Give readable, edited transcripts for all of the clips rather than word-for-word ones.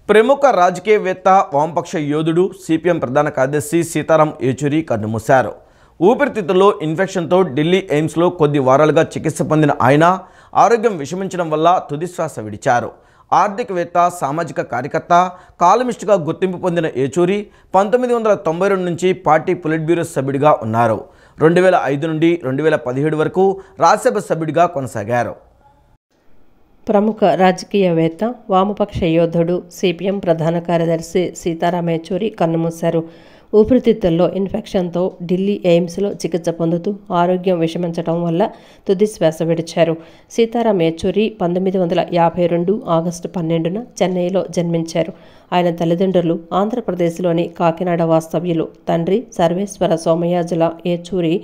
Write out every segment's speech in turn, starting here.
ప్రముఖ రాజకీయవేత్త వామపక్ష యోధుడు సిపిఎం ప్రధాన కార్యదర్శి సీతారాం యేచూరి కన్నుమూశారు. ఊపిరితిత్తుల్లో ఇన్ఫెక్షన్తో ఢిల్లీ ఎయిమ్స్లో కొద్ది వారాలుగా చికిత్స పొందిన ఆయన ఆరోగ్యం విషమించడం వల్ల తుదిశ్వాస విడిచారు. ఆర్థికవేత్త, సామాజిక కార్యకర్త, కాలమిస్టుగా గుర్తింపు పొందిన యేచూరి 1992 నుంచి పార్టీ పొలిట్ బ్యూరో సభ్యుడిగా ఉన్నారు. 2005 నుండి 2017 వరకు రాజ్యసభ సభ్యుడిగా కొనసాగారు. ప్రముఖ రాజకీయవేత్త, వామపక్ష యోధుడు, సిపిఎం ప్రధాన కార్యదర్శి సీతారాం యేచూరి కన్నుమూశారు. ఊపిరితిత్తుల్లో ఇన్ఫెక్షన్తో ఢిల్లీ ఎయిమ్స్లో చికిత్స పొందుతూ ఆరోగ్యం విషమించడం వల్ల తుదిశ్వాస విడిచారు. సీతారాం యేచూరి 1952 ఆగస్టు 12న చెన్నైలో జన్మించారు. ఆయన తల్లిదండ్రులు ఆంధ్రప్రదేశ్లోని కాకినాడ వాస్తవ్యులు. తండ్రి సర్వేశ్వర సోమయాజుల యేచూరి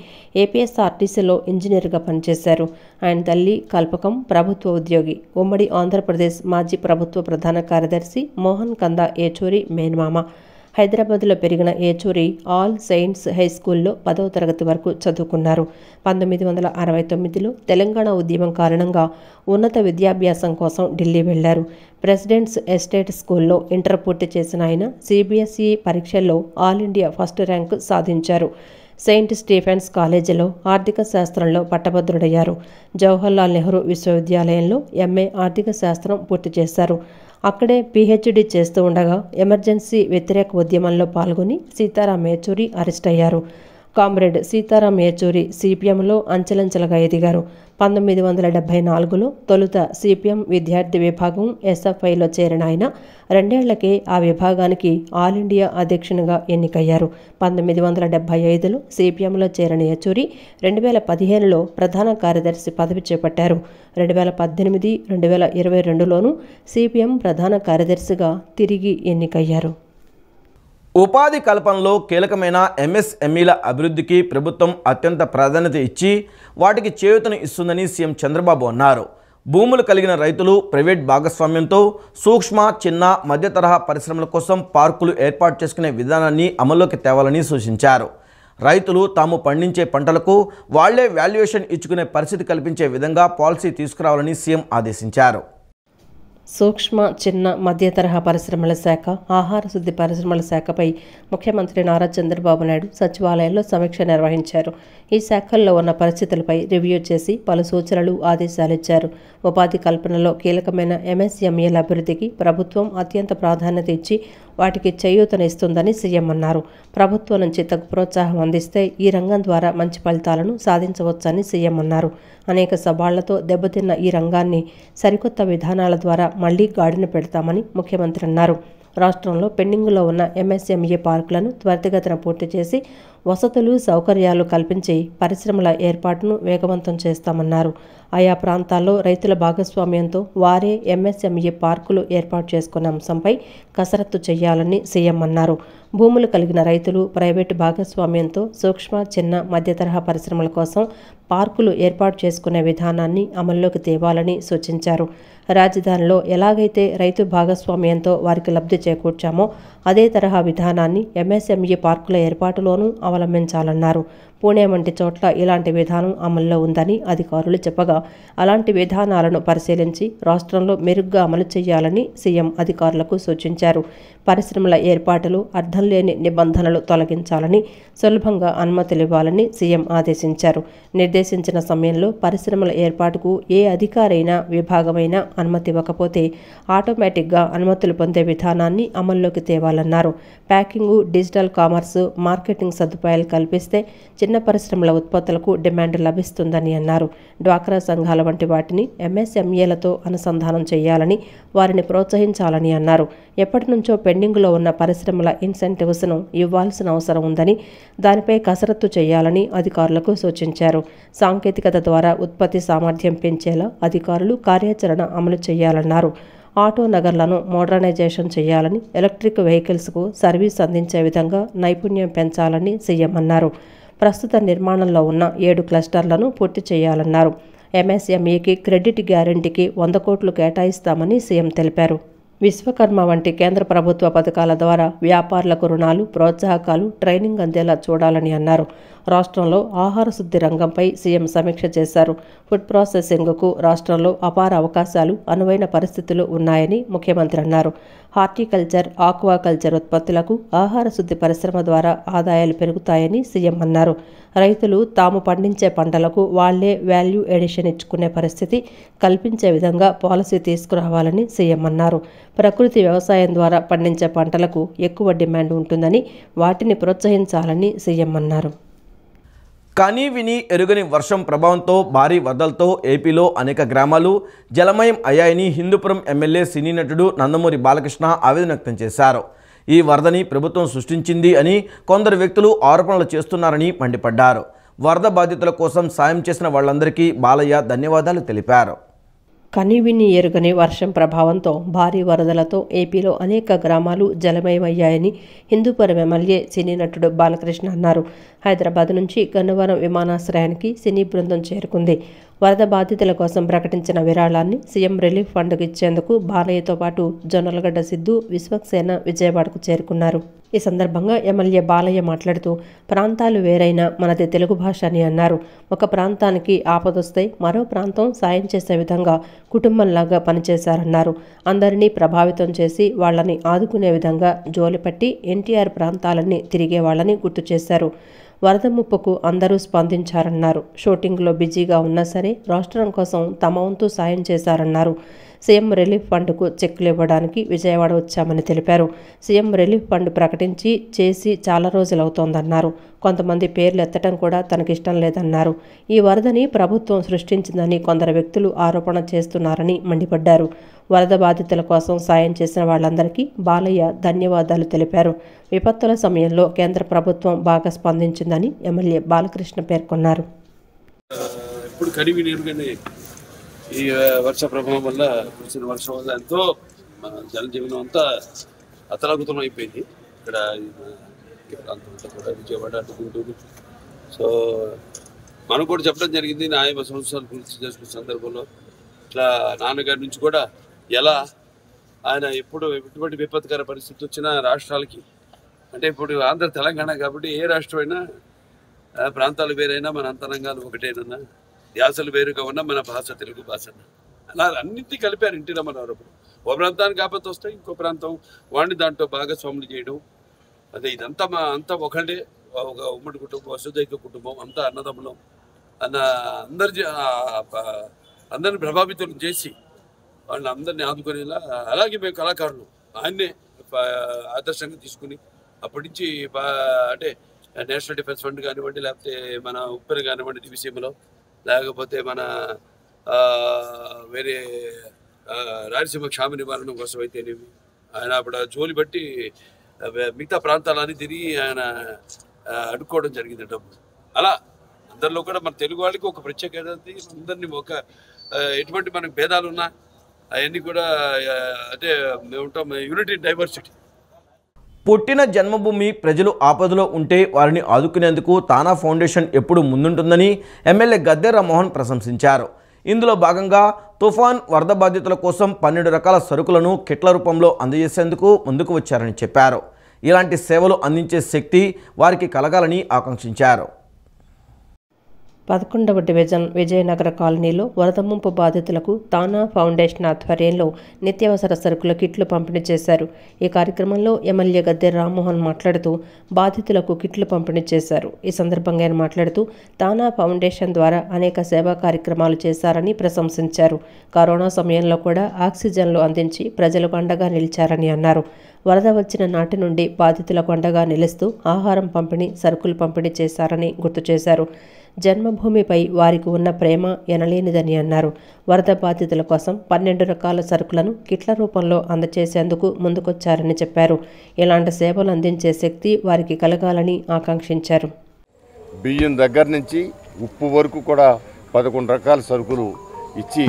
ఏపీఎస్ఆర్టీసీలో ఇంజనీర్గా పనిచేశారు. ఆయన తల్లి కల్పకం ప్రభుత్వ ఉద్యోగి. ఉమ్మడి ఆంధ్రప్రదేశ్ మాజీ ప్రభుత్వ ప్రధాన కార్యదర్శి మోహన్ కందా యేచూరి మేనమామ. హైదరాబాద్లో పెరిగిన యేచూరి ఆల్ సెయింట్స్ హై స్కూల్లో 10వ తరగతి వరకు చదువుకున్నారు. 1969లో తెలంగాణ ఉద్యమం కారణంగా ఉన్నత విద్యాభ్యాసం కోసం ఢిల్లీ వెళ్లారు. ప్రెసిడెంట్స్ ఎస్టేట్ స్కూల్లో ఇంటర్ పూర్తి చేసిన ఆయన సిబిఎస్ఈ పరీక్షల్లో ఆల్ ఇండియా ఫస్ట్ ర్యాంకు సాధించారు. సెయింట్ స్టీఫెన్స్ కాలేజీలో ఆర్థిక శాస్త్రంలో పట్టభద్రుడయ్యారు. జవహర్లాల్ నెహ్రూ విశ్వవిద్యాలయంలో ఎంఏ ఆర్థిక శాస్త్రం పూర్తి చేశారు. అక్కడే పీహెచ్డీ చేస్తూ ఉండగా ఎమర్జెన్సీ వ్యతిరేక ఉద్యమంలో పాల్గొని సీతారాం యేచూరి అరెస్ట్ అయ్యారు. కామ్రేడ్ సీతారాం యేచూరి సిపిఎంలో అంచెలంచెలుగా ఎదిగారు. 1974లో తొలుత సిపిఎం విద్యార్థి విభాగం ఎస్ఎఫ్ఐలో చేరిన ఆయన 2 ఏళ్లకే ఆ విభాగానికి ఆల్ ఇండియా అధ్యక్షునిగా ఎన్నికయ్యారు. 1975లో సిపిఎంలో చేరిన యేచూరి 2015లో ప్రధాన కార్యదర్శి పదవి చేపట్టారు. 2018, 2022లోనూ సిపిఎం ప్రధాన కార్యదర్శిగా తిరిగి ఎన్నికయ్యారు. ఉపాధి కల్పనలో కీలకమైన ఎంఎస్ఎంఈల అభివృద్ధికి ప్రభుత్వం అత్యంత ప్రాధాన్యత ఇచ్చి వాటికి చేయూతను ఇస్తుందని సీఎం చంద్రబాబు అన్నారు. భూములు కలిగిన రైతులు ప్రైవేట్ భాగస్వామ్యంతో సూక్ష్మ, చిన్న, మధ్య తరహా పరిశ్రమల కోసం పార్కులు ఏర్పాటు చేసుకునే విధానాన్ని అమల్లోకి తేవాలని సూచించారు. రైతులు తాము పండించే పంటలకు వాళ్లే వాల్యుయేషన్ ఇచ్చుకునే పరిస్థితి కల్పించే విధంగా పాలసీ తీసుకురావాలని సీఎం ఆదేశించారు. సూక్ష్మ, చిన్న, మధ్య తరహా పరిశ్రమల శాఖ, ఆహార శుద్ధి పరిశ్రమల శాఖపై ముఖ్యమంత్రి నారా చంద్రబాబు నాయుడు సచివాలయంలో సమీక్ష నిర్వహించారు. ఈ శాఖల్లో ఉన్న పరిస్థితులపై రివ్యూ చేసి పలు సూచనలు, ఆదేశాలిచ్చారు. ఉపాధి కల్పనలో కీలకమైన ఎంఎస్ఎంఈల అభివృద్ధికి ప్రభుత్వం అత్యంత ప్రాధాన్యత ఇచ్చి వాటికి చేయూతనిస్తుందని సీఎం అన్నారు. ప్రభుత్వం నుంచి తగు ప్రోత్సాహం అందిస్తే ఈ రంగం ద్వారా మంచి ఫలితాలను సాధించవచ్చని సీఎం అన్నారు. అనేక సవాళ్లతో దెబ్బతిన్న ఈ రంగాన్ని సరికొత్త విధానాల ద్వారా మళ్లీ గాడిన పెడతామని ముఖ్యమంత్రి అన్నారు. రాష్ట్రంలో పెండింగ్లో ఉన్న ఎంఎస్ఎంఈ పార్కులను త్వరితగతిన పూర్తి చేసి వసతులు, సౌకర్యాలు కల్పించి పరిశ్రమల ఏర్పాటును వేగవంతం చేస్తామన్నారు. ఆయా ప్రాంతాల్లో రైతుల భాగస్వామ్యంతో వారే ఎంఎస్ఎంఈ పార్కులు ఏర్పాటు చేసుకున్న అంశంపై కసరత్తు చేయాలని సీఎం అన్నారు. భూములు కలిగిన రైతులు ప్రైవేటు భాగస్వామ్యంతో సూక్ష్మ, చిన్న, మధ్య తరహా పరిశ్రమల కోసం పార్కులు ఏర్పాటు చేసుకునే విధానాన్ని అమల్లోకి తేవాలని సూచించారు. రాజధానిలో ఎలాగైతే రైతు భాగస్వామ్యంతో వారికి లబ్ధి చేకూర్చామో అదే తరహా విధానాన్ని ఎంఎస్ఎంఈ పార్కుల ఏర్పాటులోనూ అవలంబించాలన్నారు. పూణే వంటి చోట్ల ఇలాంటి విధానం అమల్లో ఉందని అధికారులు చెప్పగా అలాంటి విధానాలను పరిశీలించి రాష్ట్రంలో మెరుగ్గా అమలు చేయాలని సీఎం అధికారులకు సూచించారు. పరిశ్రమల ఏర్పాటులో అర్థం లేని నిబంధనలు తొలగించాలని, సులభంగా అనుమతులివ్వాలని సీఎం ఆదేశించారు. నిర్దేశించిన సమయంలో పరిశ్రమల ఏర్పాటుకు ఏ అధికారైనా, విభాగమైనా అనుమతి ఇవ్వకపోతే ఆటోమేటిక్గా అనుమతులు పొందే విధానాన్ని అమల్లోకి తేవాలన్నారు. ప్యాకింగు, డిజిటల్ కామర్సు, మార్కెటింగ్ సదుపాయాలు కల్పిస్తే చిన్న పరిశ్రమల ఉత్పత్తులకు డిమాండ్ లభిస్తుందని అన్నారు. డ్వాక్రా సంఘాల వంటి వాటిని ఎంఎస్ఎంఈలతో అనుసంధానం చేయాలని, వారిని ప్రోత్సహించాలని అన్నారు. ఎప్పటి నుంచో పెండింగ్లో ఉన్న పరిశ్రమల ఇన్సెంటివ్స్ను ఇవ్వాల్సిన అవసరం ఉందని, దానిపై కసరత్తు చేయాలని అధికారులకు సూచించారు. సాంకేతికత ద్వారా ఉత్పత్తి సామర్థ్యం పెంచేలా అధికారులు కార్యాచరణ అమలు చేయాలన్నారు. ఆటో నగర్లను మోడర్నైజేషన్ చేయాలని, ఎలక్ట్రిక్ వెహికల్స్కు సర్వీస్ అందించే విధంగా నైపుణ్యం పెంచాలని సీఎం అన్నారు. ప్రస్తుత నిర్మాణంలో ఉన్న 7 క్లస్టర్లను పూర్తి చేయాలన్నారు. ఎంఎస్ఎంఈకి క్రెడిట్ గ్యారెంటీకి 100 కోట్లు కేటాయిస్తామని సీఎం తెలిపారు. విశ్వకర్మ వంటి కేంద్ర ప్రభుత్వ పథకాల ద్వారా వ్యాపారులకు రుణాలు, ప్రోత్సాహకాలు, ట్రైనింగ్ అందేలా చూడాలని అన్నారు. రాష్ట్రంలో ఆహార శుద్ధి రంగంపై సీఎం సమీక్ష చేశారు. ఫుడ్ ప్రాసెసింగ్కు రాష్ట్రంలో అపార అవకాశాలు, అనువైన పరిస్థితులు ఉన్నాయని ముఖ్యమంత్రి అన్నారు. హార్టికల్చర్, ఆక్వాకల్చర్ ఉత్పత్తులకు ఆహార శుద్ధి పరిశ్రమ ద్వారా ఆదాయాలు పెరుగుతాయని సీఎం అన్నారు. రైతులు తాము పండించే పంటలకు వాళ్లే వాల్యూ ఎడిషన్ ఇచ్చుకునే పరిస్థితి కల్పించే విధంగా పాలసీ తీసుకురావాలని సీఎం అన్నారు. ప్రకృతి వ్యవసాయం ద్వారా పండించే పంటలకు ఎక్కువ డిమాండ్ ఉంటుందని, వాటిని ప్రోత్సహించాలని సీఎం అన్నారు. కనీ విని ఎరుగని వర్షం ప్రభావంతో భారీ వరదలతో ఏపీలో అనేక గ్రామాలు జలమయం అయ్యాయని హిందూపురం ఎమ్మెల్యే సినీ నటుడు నందమూరి బాలకృష్ణ ఆవేదన వ్యక్తం చేశారు. ఈ వరదని ప్రభుత్వం సృష్టించింది అని కొందరు వ్యక్తులు ఆరోపణలు చేస్తున్నారని మండిపడ్డారు. వరద బాధితుల కోసం సాయం చేసిన వాళ్లందరికీ బాలయ్య ధన్యవాదాలు తెలిపారు. కనివిని ఎరుగని వర్షం ప్రభావంతో భారీ వరదలతో ఏపీలో అనేక గ్రామాలు జలమయమయ్యాయని హిందూపురం ఎమ్మెల్యే సినీ నటుడు బాలకృష్ణ అన్నారు. హైదరాబాద్ నుంచి గన్నవరం విమానాశ్రయానికి సినీ బృందం చేరుకుంది. వరద బాధితుల కోసం ప్రకటించిన విరాళాన్ని సీఎం రిలీఫ్ ఫండ్కు ఇచ్చేందుకు బాలయ్యతో పాటు జొన్నలగడ్డ సిద్ధు, విశ్వక్సేన విజయవాడకు చేరుకున్నారు. ఈ సందర్భంగా ఎమ్మెల్యే బాలయ్య మాట్లాడుతూ, ప్రాంతాలు వేరైనా మనది తెలుగు భాష అని అన్నారు. ఒక ప్రాంతానికి ఆపదొస్తే మరో ప్రాంతం సాయం చేసే విధంగా కుటుంబంలాగా పనిచేశారన్నారు. అందరినీ ప్రభావితం చేసి వాళ్లని ఆదుకునే విధంగా జోలిపట్టి ఎన్టీఆర్ ప్రాంతాలన్నీ తిరిగేవాళ్లని గుర్తు చేశారు. వరద ముప్పుకు అందరూ స్పందించారన్నారు. షూటింగ్లో బిజీగా ఉన్నా సరే రాష్ట్రం కోసం తమ వంతు సాయం చేశారన్నారు. సీఎం రిలీఫ్ ఫండ్కు చెక్కులు ఇవ్వడానికి విజయవాడ వచ్చామని తెలిపారు. సీఎం రిలీఫ్ ఫండ్ ప్రకటించి చేసి చాలా రోజులవుతోందన్నారు. కొంతమంది పేర్లు ఎత్తడం కూడా తనకిష్టం లేదన్నారు. ఈ వరదని ప్రభుత్వం సృష్టించిందని కొందరు వ్యక్తులు ఆరోపణ చేస్తున్నారని మండిపడ్డారు. వరద బాధితుల కోసం సాయం చేసిన వాళ్లందరికీ బాలయ్య ధన్యవాదాలు తెలిపారు. విపత్తుల సమయంలో కేంద్ర ప్రభుత్వం బాగా స్పందించిందని ఎమ్మెల్యే బాలకృష్ణ పేర్కొన్నారు. ఈ వర్ష ప్రభావం వల్ల కురిసిన వర్షం వల్ల ఎంతో జనజీవనం అంతా అతలాకుతలం అయిపోయింది. ఇక్కడ ఈ ప్రాంతం అంతా కూడా విజయవాడ, గుంటూరు. సో మనం కూడా చెప్పడం జరిగింది. నా 50 సంవత్సరాలు పూర్తి చేసుకున్న సందర్భంలో ఇట్లా నాన్నగారి నుంచి కూడా ఎలా ఆయన ఎప్పుడు ఎటువంటి విపత్కర పరిస్థితి వచ్చినా రాష్ట్రాలకి, అంటే ఇప్పుడు ఆంధ్ర తెలంగాణ కాబట్టి ఏ రాష్ట్రమైనా ప్రాంతాలు వేరైనా మన అంతరంగాలు ఒకటేనన్నా, యాసలు వేరుగా ఉన్న మన భాష తెలుగు భాష అలా అన్నింటినీ కలిపారు ఎన్టీ రామారావు. ఓ ప్రాంతానికి ఆపత్తి వస్తే ఇంకో ప్రాంతం వాడిని దాంట్లో భాగస్వాములు చేయడం, అదే ఇదంతా అంతా ఒకటే, ఒక ఉమ్మడి కుటుంబం, వసుదైక కుటుంబం, అంతా అన్నదమ్ములం అన్న అందరిని ప్రభావితం చేసి వాళ్ళని అందరినీ ఆదుకునేలా, అలాగే మేము కళాకారులు ఆయన్నే ఆదర్శంగా తీసుకుని అప్పటి నుంచి అంటే నేషనల్ డిఫెన్స్ ఫండ్ కానివ్వండి, లేకపోతే మన ఉప్పెన కానివ్వండి దివిసీమలో, లేకపోతే మన వేరే రాయలసీమ క్షామ నివారణ కోసం అయితేనేమి ఆయన అప్పుడు జోలి బట్టి మిగతా ప్రాంతాలన్నీ తిరిగి ఆయన అడుక్కోవడం జరిగింది డబ్బు. అలా అందరిలో కూడా మన తెలుగు వాళ్ళకి ఒక ప్రత్యేకత, అందరినీ ఒక ఎటువంటి మనకు భేదాలు ఉన్నా అవన్నీ కూడా అంటే మేము ఉంటాం యూనిటీ డైవర్సిటీ. పుట్టిన జన్మభూమి ప్రజలు ఆపదలో ఉంటే వారిని ఆదుకునేందుకు తానా ఫౌండేషన్ ఎప్పుడు ముందుంటుందని ఎమ్మెల్యే గద్దె రామ్మోహన్ ప్రశంసించారు. ఇందులో భాగంగా తుఫాన్, వరద బాధితుల కోసం 12 రకాల సరుకులను కిట్ల రూపంలో అందజేసేందుకు ముందుకు వచ్చారని చెప్పారు. ఇలాంటి సేవలు అందించే శక్తి వారికి కలగాలని ఆకాంక్షించారు. 11వ డివిజన్ విజయనగర కాలనీలో వరద ముంపు బాధితులకు తానా ఫౌండేషన్ ఆధ్వర్యంలో నిత్యావసర సరుకుల కిట్లు పంపిణీ చేశారు. ఈ కార్యక్రమంలో ఎమ్మెల్యే గద్దె రామ్మోహన్ మాట్లాడుతూ బాధితులకు కిట్లు పంపిణీ చేశారు. ఈ సందర్భంగా ఆయన మాట్లాడుతూ తానా ఫౌండేషన్ ద్వారా అనేక సేవా కార్యక్రమాలు చేశారని ప్రశంసించారు. కరోనా సమయంలో కూడా ఆక్సిజన్లు అందించి ప్రజలకు అండగా నిలిచారని అన్నారు. వరద వచ్చిన నాటి నుండి బాధితులకు అండగా నిలుస్తూ ఆహారం పంపిణీ, సరుకులు పంపిణీ చేశారని గుర్తు చేశారు. జన్మభూమిపై వారికి ఉన్న ప్రేమ ఎనలేనిదని అన్నారు. వరద బాధితుల కోసం 12 రకాల సరుకులను కిట్ల రూపంలో అందజేసేందుకు ముందుకొచ్చారని చెప్పారు. ఇలాంటి సేవలు అందించే శక్తి వారికి కలగాలని ఆకాంక్షించారు. బియ్యం దగ్గర నుంచి ఉప్పు వరకు కూడా 11 రకాల సరుకులు ఇచ్చి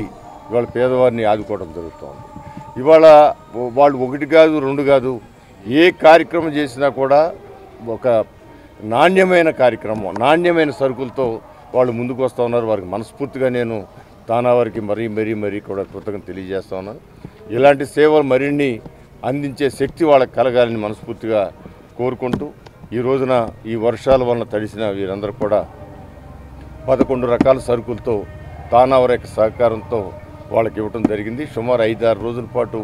ఇవాళ పేదవారిని ఆదుకోవడం జరుగుతుంది. ఇవాళ వాళ్ళు 1 కాదు 2 కాదు, ఏ కార్యక్రమం చేసినా కూడా ఒక నాణ్యమైన కార్యక్రమం, నాణ్యమైన సరుకులతో వాళ్ళు ముందుకు వస్తూ ఉన్నారు. వారికి మనస్ఫూర్తిగా నేను తానా వారికి మరీ కూడా కృతజ్ఞత తెలియజేస్తా ఉన్నాను. ఇలాంటి సేవలు మరిన్ని అందించే శక్తి వాళ్ళకి కలగాలని మనస్ఫూర్తిగా కోరుకుంటూ ఈ రోజున ఈ వర్షాల వలన తడిసిన వీరందరూ కూడా 11 రకాల సరుకులతో తానావర్ యొక్క సహకారంతో వాళ్ళకి ఇవ్వటం జరిగింది. సుమారు 5-6 రోజుల పాటు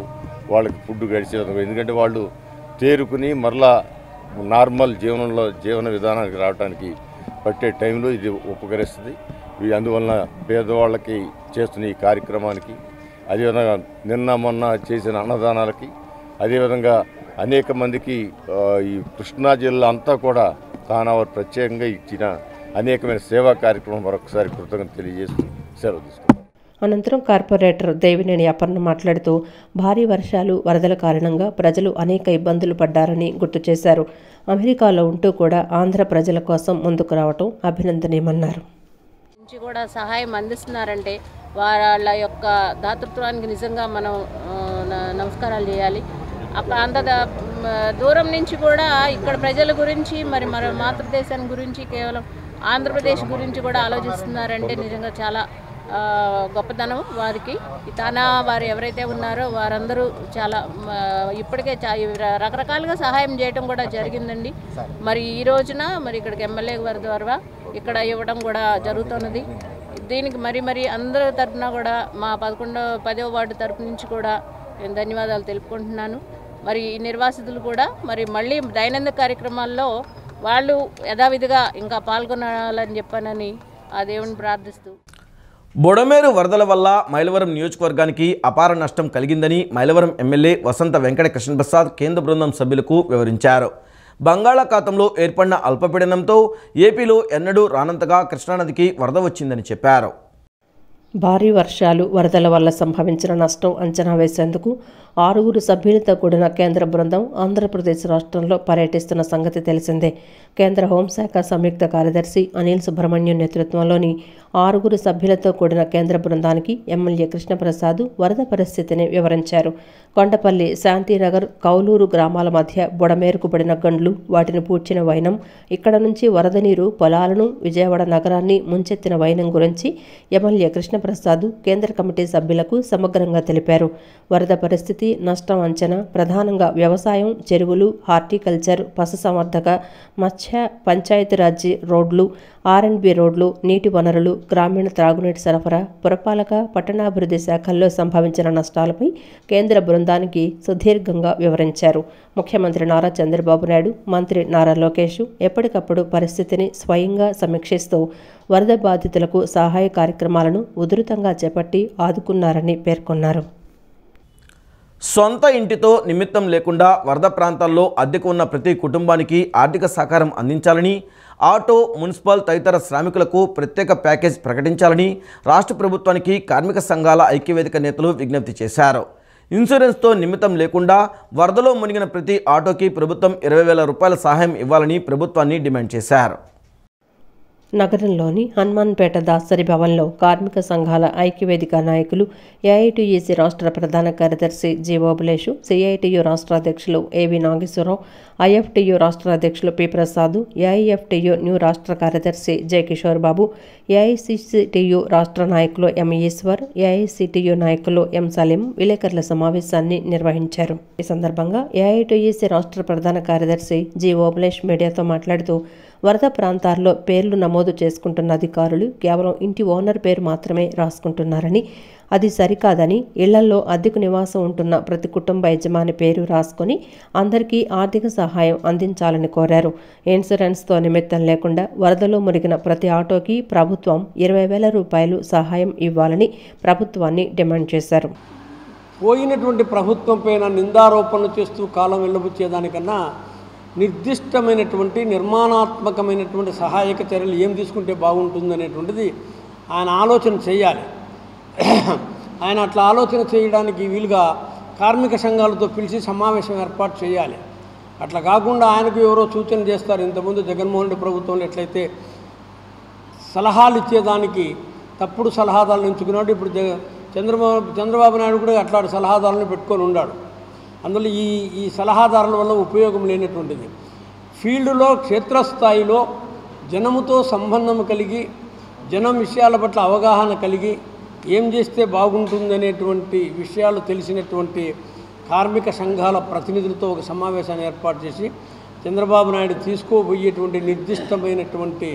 వాళ్ళకి ఫుడ్ గడిచే విధంగా, ఎందుకంటే వాళ్ళు తేరుకుని మరలా నార్మల్ జీవన విధానానికి రావడానికి పట్టే టైంలో ఇది ఉపకరిస్తుంది. అందువలన పేదవాళ్ళకి చేస్తున్న ఈ కార్యక్రమానికి, అదేవిధంగా నిన్న మొన్న చేసిన అన్నదానాలకి, అదేవిధంగా అనేక మందికి ఈ కృష్ణా జిల్లా అంతా కూడా తానావర్ ప్రత్యేకంగా ఇచ్చిన అనేకమైన సేవా కార్యక్రమం మరొకసారి కృతజ్ఞత తెలియజేస్తూ సెలవు తీసుకుంటాం. అనంతరం కార్పొరేటర్ దేవినేని అపర్ణ మాట్లాడుతూ భారీ వర్షాలు, వరదల కారణంగా ప్రజలు అనేక ఇబ్బందులు పడ్డారని గుర్తు చేశారు. అమెరికాలో ఉంటూ కూడా ఆంధ్ర ప్రజల కోసం ముందుకు రావటం అభినందనీయమన్నారు. నుంచి కూడా సహాయం అందిస్తున్నారంటే వాళ్ళ యొక్క దాతృత్వానికి నిజంగా మనం నమస్కారాలు చేయాలి. అంత దూరం నుంచి కూడా ఇక్కడ ప్రజల గురించి, మరి మన మాతృదేశాన్ని గురించి, కేవలం ఆంధ్రప్రదేశ్ గురించి కూడా ఆలోచిస్తున్నారంటే నిజంగా చాలా గొప్పతనం వారికి. వారు ఎవరైతే ఉన్నారో వారందరూ చాలా ఇప్పటికే రకరకాలుగా సహాయం చేయడం కూడా జరిగిందండి. మరి ఈ రోజున మరి ఇక్కడికి ఎమ్మెల్యే వారి ద్వారా ఇక్కడ ఇవ్వడం కూడా జరుగుతున్నది. దీనికి మరి అందరి తరఫున కూడా మా 10వ వార్డు తరఫు నుంచి కూడా నేను ధన్యవాదాలు తెలుపుకుంటున్నాను. మరి ఈ నిర్వాసితులు కూడా మరి మళ్ళీ దైనందిన కార్యక్రమాల్లో వాళ్ళు యథావిధిగా ఇంకా పాల్గొనాలని చెప్పానని ఆ దేవుని ప్రార్థిస్తూ. బొడమేరు వరదల వల్ల మైలవరం నియోజకవర్గానికి అపార నష్టం కలిగిందని మైలవరం ఎమ్మెల్యే వసంత వెంకట కృష్ణప్రసాద్ కేంద్ర బృందం సభ్యులకు వివరించారు. బంగాళాఖాతంలో ఏర్పడిన అల్పపీడనంతో ఏపీలో ఎన్నడూ రానంతగా కృష్ణానదికి వరద వచ్చిందని చెప్పారు. భారీ వర్షాలు, వరదల వల్ల సంభవించిన నష్టం అంచనా వేసేందుకు 6 సభ్యులతో కూడిన కేంద్ర బృందం ఆంధ్రప్రదేశ్ రాష్ట్రంలో పర్యటిస్తున్న సంగతి తెలిసిందే. కేంద్ర హోంశాఖ సంయుక్త కార్యదర్శి అనిల్ సుబ్రహ్మణ్యం నేతృత్వంలోని 6 సభ్యులతో కూడిన కేంద్ర బృందానికి ఎమ్మెల్యే కృష్ణప్రసాద్ వరద పరిస్థితిని వివరించారు. కొండపల్లి, శాంతినగర్, కౌలూరు గ్రామాల మధ్య బుడమేరుకు పడిన గండ్లు, వాటిని పూడ్చిన వైనం, ఇక్కడ నుంచి వరద నీరు పొలాలను, విజయవాడ నగరాన్ని ముంచెత్తిన వైనం గురించి ఎమ్మెల్యే కృష్ణప్రసాద్ కేంద్ర కమిటీ సభ్యులకు సమగ్రంగా తెలిపారు. వరద పరిస్థితి, నష్టం అంచనా ప్రధానంగా వ్యవసాయం, చెరువులు, హార్టికల్చర్, పశుసంవర్ధక, మత్స్య, పంచాయతీరాజ్ రోడ్లు, R&B రోడ్లు, నీటి వనరులు, గ్రామీణ త్రాగునీటి సరఫరా, పురపాలక, పట్టణాభివృద్ధి శాఖల్లో సంభవించిన నష్టాలపై కేంద్ర బృందానికి సుదీర్ఘంగా వివరించారు. ముఖ్యమంత్రి నారా చంద్రబాబు నాయుడు, మంత్రి నారా లోకేష్ ఎప్పటికప్పుడు పరిస్థితిని స్వయంగా సమీక్షిస్తూ వరద బాధితులకు సహాయ కార్యక్రమాలను ఉధృతంగా చేపట్టి ఆదుకున్నారని పేర్కొన్నారు. సొంత ఇంటితో నిమిత్తం లేకుండా వరద ప్రాంతాల్లో అద్దెకు ఉన్న ప్రతి కుటుంబానికి ఆర్థిక సహకారం అందించాలని, ఆటో, మున్సిపల్ తదితర శ్రామికులకు ప్రత్యేక ప్యాకేజ్ ప్రకటించాలని రాష్ట్ర ప్రభుత్వానికి కార్మిక సంఘాల ఐక్యవేదిక నేతలు విజ్ఞప్తి చేశారు. ఇన్సూరెన్స్తో నిమిత్తం లేకుండా వరదలో మునిగిన ప్రతి ఆటోకి ప్రభుత్వం 20,000 రూపాయల సహాయం ఇవ్వాలని ప్రభుత్వాన్ని డిమాండ్ చేశారు. నగరంలోని హనుమాన్పేట దాసరి భవన్లో కార్మిక సంఘాల ఐక్యవేదిక నాయకులు, ఏఐటీయూసీ రాష్ట్ర ప్రధాన కార్యదర్శి జి ఓబులేషు, సిఐటియు రాష్ట్ర అధ్యక్షులు ఏవి నాగేశ్వరరావు, ఐఎఫ్టియు రాష్ట్ర అధ్యక్షులు పి ప్రసాద్, ఏఐఎఫ్టియు న్యూ రాష్ట్ర కార్యదర్శి జె కిషోర్ బాబు, ఏఐసిసిటియు రాష్ట్ర నాయకులు ఎం ఈశ్వర్, ఏఐసిటియు నాయకులు ఎం సలీం విలేకరుల సమావేశాన్ని నిర్వహించారు. ఈ సందర్భంగా ఏఐటీయూసీ రాష్ట్ర ప్రధాన కార్యదర్శి జి ఓబులేష్ మీడియాతో మాట్లాడుతూ వరద ప్రాంతాల్లో పేర్లు నమోదు చేసుకుంటున్న అధికారులు కేవలం ఇంటి ఓనర్ పేరు మాత్రమే రాసుకుంటున్నారని, అది సరికాదని ఇళ్లలో అద్దెకు నివాసం ఉంటున్న ప్రతి కుటుంబ యజమాని పేరు రాసుకొని అందరికీ ఆర్థిక సహాయం అందించాలని కోరారు. ఇన్సూరెన్స్తో నిమిత్తం లేకుండా వరదలో మునిగిన ప్రతి ఆటోకి ప్రభుత్వం 20,000 రూపాయలు సహాయం ఇవ్వాలని ప్రభుత్వాన్ని డిమాండ్ చేశారు. పోయినటువంటి ప్రభుత్వం పైన నిందారోపణలు చేస్తూ కాలం వెళ్ళబుచ్చేదానికన్నా నిర్దిష్టమైనటువంటి నిర్మాణాత్మకమైనటువంటి సహాయక చర్యలు ఏం తీసుకుంటే బాగుంటుందనేటువంటిది ఆయన ఆలోచన చేయాలి. ఆయన అట్లా ఆలోచన చేయడానికి వీలుగా కార్మిక సంఘాలతో పిలిచి సమావేశం ఏర్పాటు చేయాలి. అట్లా కాకుండా ఆయనకు ఎవరో సూచన చేస్తారు. ఇంతకుముందు జగన్మోహన్ రెడ్డి ప్రభుత్వంలో ఎట్లయితే సలహాలు ఇచ్చేదానికి తప్పుడు సలహాదారులను ఎంచుకున్నాడు, ఇప్పుడు చంద్రబాబు నాయుడు కూడా అట్లాంటి సలహాదారులను పెట్టుకొని ఉన్నాడు. అందులో ఈ సలహాదారుల వల్ల ఉపయోగం లేనటువంటిది. ఫీల్డ్లో క్షేత్రస్థాయిలో జనముతో సంబంధం కలిగి, జనం విషయాల పట్ల అవగాహన కలిగి ఏం చేస్తే బాగుంటుందనేటువంటి విషయాలు తెలిసినటువంటి కార్మిక సంఘాల ప్రతినిధులతో ఒక సమావేశాన్ని ఏర్పాటు చేసి చంద్రబాబు నాయుడు తీసుకోబోయేటువంటి నిర్దిష్టమైనటువంటి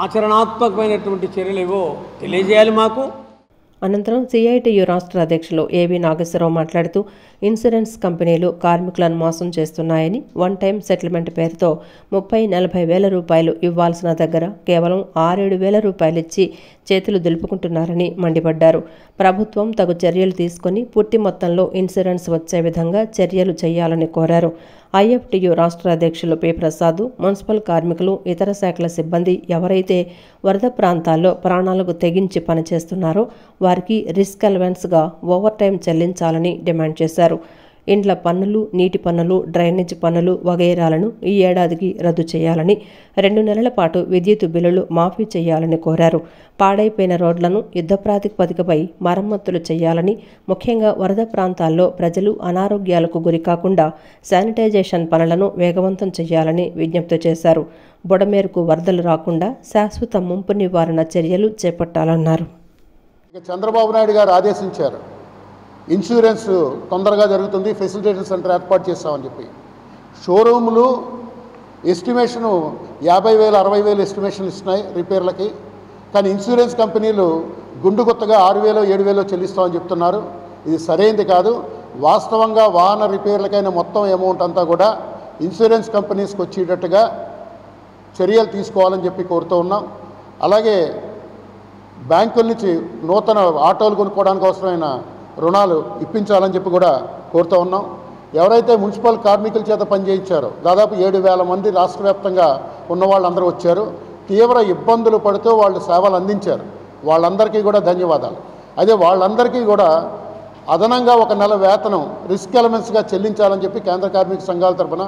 ఆచరణాత్మకమైనటువంటి చర్యలేవో తెలియజేయాలి మాకు. అనంతరం సిఐటియు రాష్ట్ర అధ్యక్షులు ఏవి నాగేశ్వరరావు మాట్లాడుతూ ఇన్సూరెన్స్ కంపెనీలు కార్మికులను మోసం చేస్తున్నాయని, వన్ టైం సెటిల్మెంట్ పేరుతో 30-40 వేల రూపాయలు ఇవ్వాల్సిన దగ్గర కేవలం 6-7 వేల రూపాయలు ఇచ్చి చేతులు దులుపుకుంటున్నారని మండిపడ్డారు. ప్రభుత్వం తగు చర్యలు తీసుకుని పూర్తి మొత్తంలో ఇన్సూరెన్స్ వచ్చే విధంగా చర్యలు చేయాలని కోరారు. ఐఎఫ్టియు రాష్ట్ర అధ్యక్షులు పి ప్రసాద్, మున్సిపల్ కార్మికులు, ఇతర శాఖల సిబ్బంది ఎవరైతే వరద ప్రాంతాల్లో ప్రాణాలకు తెగించి పనిచేస్తున్నారో వారికి రిస్క్ అలవెన్స్గా ఓవర్ టైం చెల్లించాలని డిమాండ్ చేశారు. ఇండ్ల పన్నులు, నీటి పన్నులు, డ్రైనేజ్ పన్నులు వగైరాలను ఈ ఏడాదికి రద్దు చేయాలని, 2 నెలల పాటు విద్యుత్ బిల్లులు మాఫీ చేయాలని కోరారు. పాడైపోయిన రోడ్లను యుద్ధ ప్రాతిపదికపై మరమ్మతులు చేయాలని, ముఖ్యంగా వరద ప్రాంతాల్లో ప్రజలు అనారోగ్యాలకు గురికాకుండా శానిటైజేషన్ పనులను వేగవంతం చేయాలని విజ్ఞప్తి చేశారు. బుడమేరుకు వరదలు రాకుండా శాశ్వత ముంపు నివారణ చర్యలు చేపట్టాలన్నారు. చంద్రబాబు నాయుడు గారు ఆదేశించారు, ఇన్సూరెన్స్ తొందరగా జరుగుతుంది, ఫెసిలిటేషన్ సెంటర్ ఏర్పాటు చేస్తామని చెప్పి. షోరూములు ఎస్టిమేషను 50,000, 60,000 ఎస్టిమేషన్లు ఇస్తున్నాయి రిపేర్లకి. కానీ ఇన్సూరెన్స్ కంపెనీలు గుండు కొత్తగా 6,000, 7,000 చెల్లిస్తామని చెప్తున్నారు. ఇది సరైనది కాదు. వాస్తవంగా వాహన రిపేర్లకైన మొత్తం అమౌంట్ అంతా కూడా ఇన్సూరెన్స్ కంపెనీస్కి వచ్చేటట్టుగా చర్యలు తీసుకోవాలని చెప్పి కోరుతూ ఉన్నాం. అలాగే బ్యాంకుల నుంచి నూతన ఆటోలు కొనుక్కోవడానికి అవసరమైన రుణాలు ఇప్పించాలని చెప్పి కూడా కోరుతూ ఉన్నాం. ఎవరైతే మున్సిపల్ కార్మికుల చేత పనిచేయించారో దాదాపు 7,000 మంది రాష్ట్ర వ్యాప్తంగా ఉన్న వాళ్ళందరూ వచ్చారు. తీవ్ర ఇబ్బందులు పడుతూ వాళ్ళు సేవలు అందించారు. వాళ్ళందరికీ కూడా ధన్యవాదాలు. అదే వాళ్ళందరికీ కూడా అదనంగా 1 నెల వేతనం రిస్క్ ఎలమెంట్స్గా చెల్లించాలని చెప్పి కేంద్ర కార్మిక సంఘాల తరఫున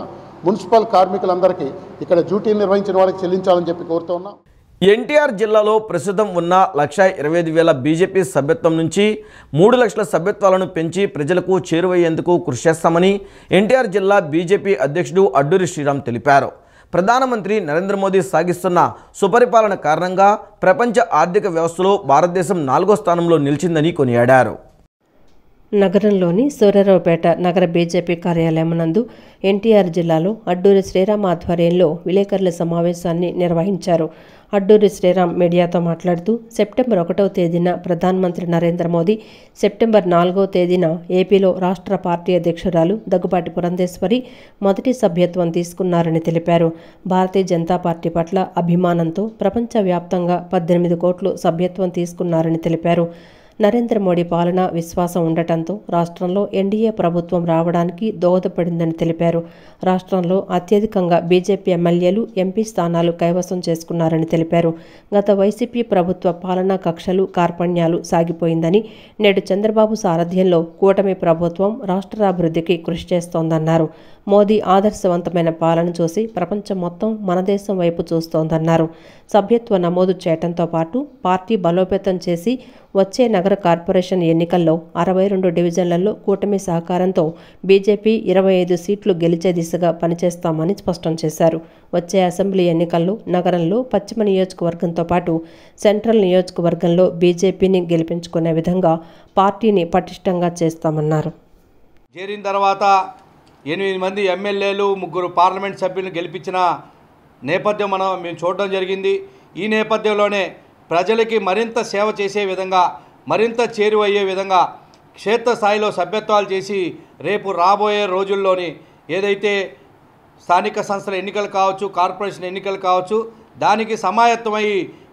మున్సిపల్ కార్మికులందరికీ ఇక్కడ డ్యూటీలు నిర్వహించిన వాళ్ళకి చెల్లించాలని చెప్పి కోరుతూ ఉన్నాం. ఎన్టీఆర్ జిల్లాలో ప్రస్తుతం ఉన్న 1,25,000 బీజేపీ సభ్యత్వం నుంచి 3 లక్షల సభ్యత్వాలను పెంచి ప్రజలకు చేరువయ్యేందుకు కృషి చేస్తామని ఎన్టీఆర్ జిల్లా బీజేపీ అధ్యక్షుడు అడ్డూరి శ్రీరామ్ తెలిపారు. ప్రధానమంత్రి నరేంద్ర మోదీ సాగిస్తున్న సుపరిపాలన కారణంగా ప్రపంచ ఆర్థిక వ్యవస్థలో భారతదేశం 4వ స్థానంలో నిలిచిందని కొనియాడారు. నగరంలోని సూర్యారావుపేట నగర బీజేపీ కార్యాలయం నందు ఎన్టీఆర్ జిల్లాలో అడ్డూరి శ్రీరామ్ ఆధ్వర్యంలో విలేకరుల సమావేశాన్ని నిర్వహించారు. అడ్డూరి శ్రీరామ్ మీడియాతో మాట్లాడుతూ సెప్టెంబర్ 1వ తేదీన ప్రధానమంత్రి నరేంద్ర మోదీ, సెప్టెంబర్ 4వ తేదీన ఏపీలో రాష్ట్ర పార్టీ అధ్యక్షురాలు దగ్గుబాటి పురంధేశ్వరి మొదటి సభ్యత్వం తీసుకున్నారని తెలిపారు. భారతీయ జనతా పార్టీ పట్ల అభిమానంతో ప్రపంచవ్యాప్తంగా 18 కోట్లు సభ్యత్వం తీసుకున్నారని తెలిపారు. నరేంద్ర మోడీ పాలన విశ్వాసం ఉండటంతో రాష్ట్రంలో ఎన్డీఏ ప్రభుత్వం రావడానికి దోహదపడిందని తెలిపారు. రాష్ట్రంలో అత్యధికంగా బీజేపీ ఎమ్మెల్యేలు, ఎంపీ స్థానాలు కైవసం చేసుకున్నారని తెలిపారు. గత వైసీపీ ప్రభుత్వ పాలనా కక్షలు, కార్పణ్యాలు సాగిపోయిందని, నేడు చంద్రబాబు సారథ్యంలో కూటమి ప్రభుత్వం రాష్ట్రాభివృద్ధికి కృషి చేస్తోందన్నారు. మోదీ ఆదర్శవంతమైన పాలన చూసి ప్రపంచం మొత్తం మన దేశం వైపు చూస్తోందన్నారు. సభ్యత్వ నమోదు చేయడంతో పాటు పార్టీ బలోపేతం చేసి వచ్చే నగర కార్పొరేషన్ ఎన్నికల్లో 62 డివిజన్లలో కూటమి సహకారంతో బీజేపీ 25 సీట్లు గెలిచే దిశగా పనిచేస్తామని స్పష్టం చేశారు. వచ్చే అసెంబ్లీ ఎన్నికల్లో నగరంలో పశ్చిమ నియోజకవర్గంతో పాటు సెంట్రల్ నియోజకవర్గంలో బీజేపీని గెలిపించుకునే విధంగా పార్టీని పటిష్టంగా చేస్తామన్నారు. చేరిన తర్వాత 8 మంది ఎమ్మెల్యేలు, 3 పార్లమెంట్ సభ్యులను గెలిపించిన నేపథ్యం మేము చూడడం జరిగింది. ఈ నేపథ్యంలోనే ప్రజలకి మరింత సేవ చేసే విధంగా, మరింత చేరువయ్యే విధంగా క్షేత్రస్థాయిలో సభ్యత్వాలు చేసి రేపు రాబోయే రోజుల్లోని ఏదైతే స్థానిక సంస్థల ఎన్నికలు కావచ్చు, కార్పొరేషన్ ఎన్నికలు కావచ్చు, దానికి సమాయత్తమై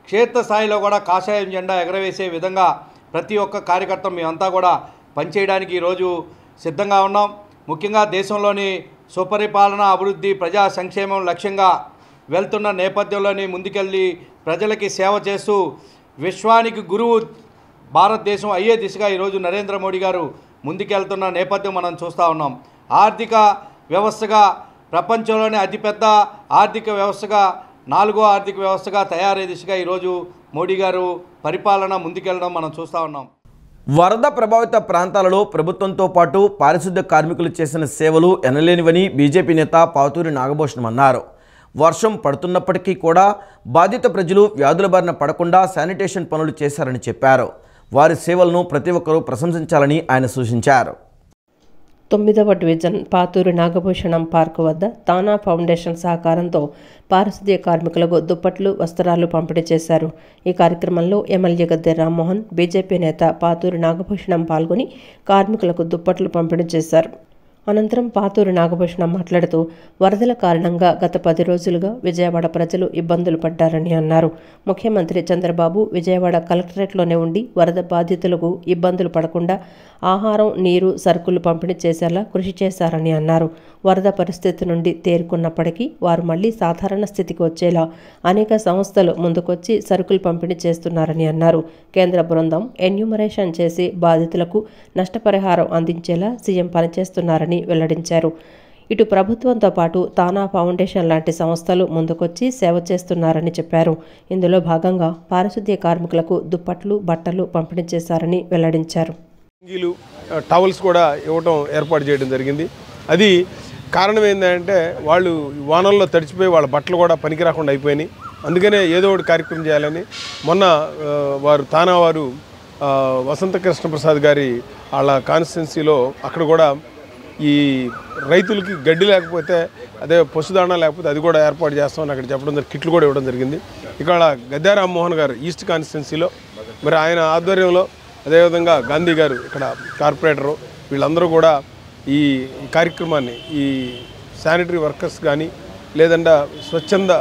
క్షేత్రస్థాయిలో కూడా కాషాయం జెండా ఎగరవేసే విధంగా ప్రతి ఒక్క కార్యకర్త మేమంతా కూడా పనిచేయడానికి ఈరోజు సిద్ధంగా ఉన్నాం. ముఖ్యంగా దేశంలోని సుపరిపాలన, అభివృద్ధి, ప్రజా సంక్షేమం లక్ష్యంగా వెళ్తున్న నేపథ్యంలోని ముందుకెళ్ళి ప్రజలకి సేవ చేస్తూ విశ్వానికి గురువు భారతదేశం అయ్యే దిశగా ఈరోజు నరేంద్ర మోడీ గారు ముందుకెళ్తున్న నేపథ్యం మనం చూస్తూ ఉన్నాం. ఆర్థిక వ్యవస్థగా ప్రపంచంలోనే అతిపెద్ద ఆర్థిక వ్యవస్థగా, 4వ ఆర్థిక వ్యవస్థగా తయారయ్యే దిశగా ఈరోజు మోడీ గారు పరిపాలన ముందుకెళ్ళడం మనం చూస్తూ ఉన్నాం. వరద ప్రభావిత ప్రాంతాలలో ప్రభుత్వంతో పాటు పారిశుద్ధ్య కార్మికులు చేసిన సేవలు ఎనలేనివని బీజేపీ నేత పాతూరి నాగభూషణం అన్నారు. వర్షం పడుతున్నప్పటికీ కూడా బాధిత ప్రజలు వ్యాధుల బారిన పడకుండా శానిటేషన్ పనులు చేశారని చెప్పారు. వారి సేవలను ప్రతి ఒక్కరూ ప్రశంసించాలని ఆయన సూచించారు. 9వ డివిజన్ పాతూరు నాగభూషణం పార్కు వద్ద తానా ఫౌండేషన్ సహకారంతో పారిశుద్ధ్య కార్మికులకు దుప్పట్లు, వస్త్రాలు పంపిణీ చేశారు. ఈ కార్యక్రమంలో ఎమ్మెల్యే గద్దె రామ్మోహన్, బీజేపీ నేత పాతూరు నాగభూషణం పాల్గొని కార్మికులకు దుప్పట్లు పంపిణీ చేశారు. అనంతరం పాతూరు నాగభూషణం మాట్లాడుతూ వరదల కారణంగా గత 10 రోజులుగా విజయవాడ ప్రజలు ఇబ్బందులు పడ్డారని అన్నారు. ముఖ్యమంత్రి చంద్రబాబు విజయవాడ కలెక్టరేట్లోనే ఉండి వరద బాధితులకు ఇబ్బందులు పడకుండా ఆహారం, నీరు, సరుకులు పంపిణీ చేసేలా కృషి చేశారని అన్నారు. వరద పరిస్థితి నుండి తేరుకున్నప్పటికీ వారు మళ్లీ సాధారణ స్థితికి వచ్చేలా అనేక సంస్థలు ముందుకొచ్చి సరుకులు పంపిణీ చేస్తున్నారని అన్నారు. కేంద్ర బృందం ఎన్యూమరేషన్ చేసి బాధితులకు నష్టపరిహారం అందించేలా సీఎం పనిచేస్తున్నారని వెల్లడించారు. ఇటు ప్రభుత్వంతో పాటు తానా ఫౌండేషన్ లాంటి సంస్థలు ముందుకొచ్చి సేవ చేస్తున్నారని చెప్పారు. ఇందులో భాగంగా పారిశుద్ధ్య కార్మికులకు దుప్పట్లు, బట్టలు పంపిణీ చేశారని వెల్లడించారు. టవల్స్ కూడా ఇవ్వడం ఏర్పాటు చేయడం జరిగింది. అది కారణం ఏంటంటే వాళ్ళు వానల్లో తడిచిపోయి వాళ్ళ బట్టలు కూడా పనికి రాకుండా అయిపోయినాయి. అందుకనే ఏదో ఒకటి కార్యక్రమం చేయాలని మొన్న వారు తానా వారు వసంత కృష్ణప్రసాద్ గారి వాళ్ళ కాన్స్టిట్యున్సీలో అక్కడ కూడా ఈ రైతులకి గడ్డి లేకపోతే అదే పశుదాణా లేకపోతే అది కూడా ఏర్పాటు చేస్తామని అక్కడ చెప్పడం జరిగింది. కిట్లు కూడా ఇవ్వడం జరిగింది. ఇక్కడ గద్దె రామ్మోహన్ గారు ఈస్ట్ కాన్స్టిట్యున్సీలో మరి ఆయన ఆధ్వర్యంలో, అదేవిధంగా గాంధీ గారు ఇక్కడ కార్పొరేటరు, వీళ్ళందరూ కూడా ఈ కార్యక్రమాన్ని ఈ శానిటరీ వర్కర్స్ కానీ లేదంటే స్వచ్ఛంద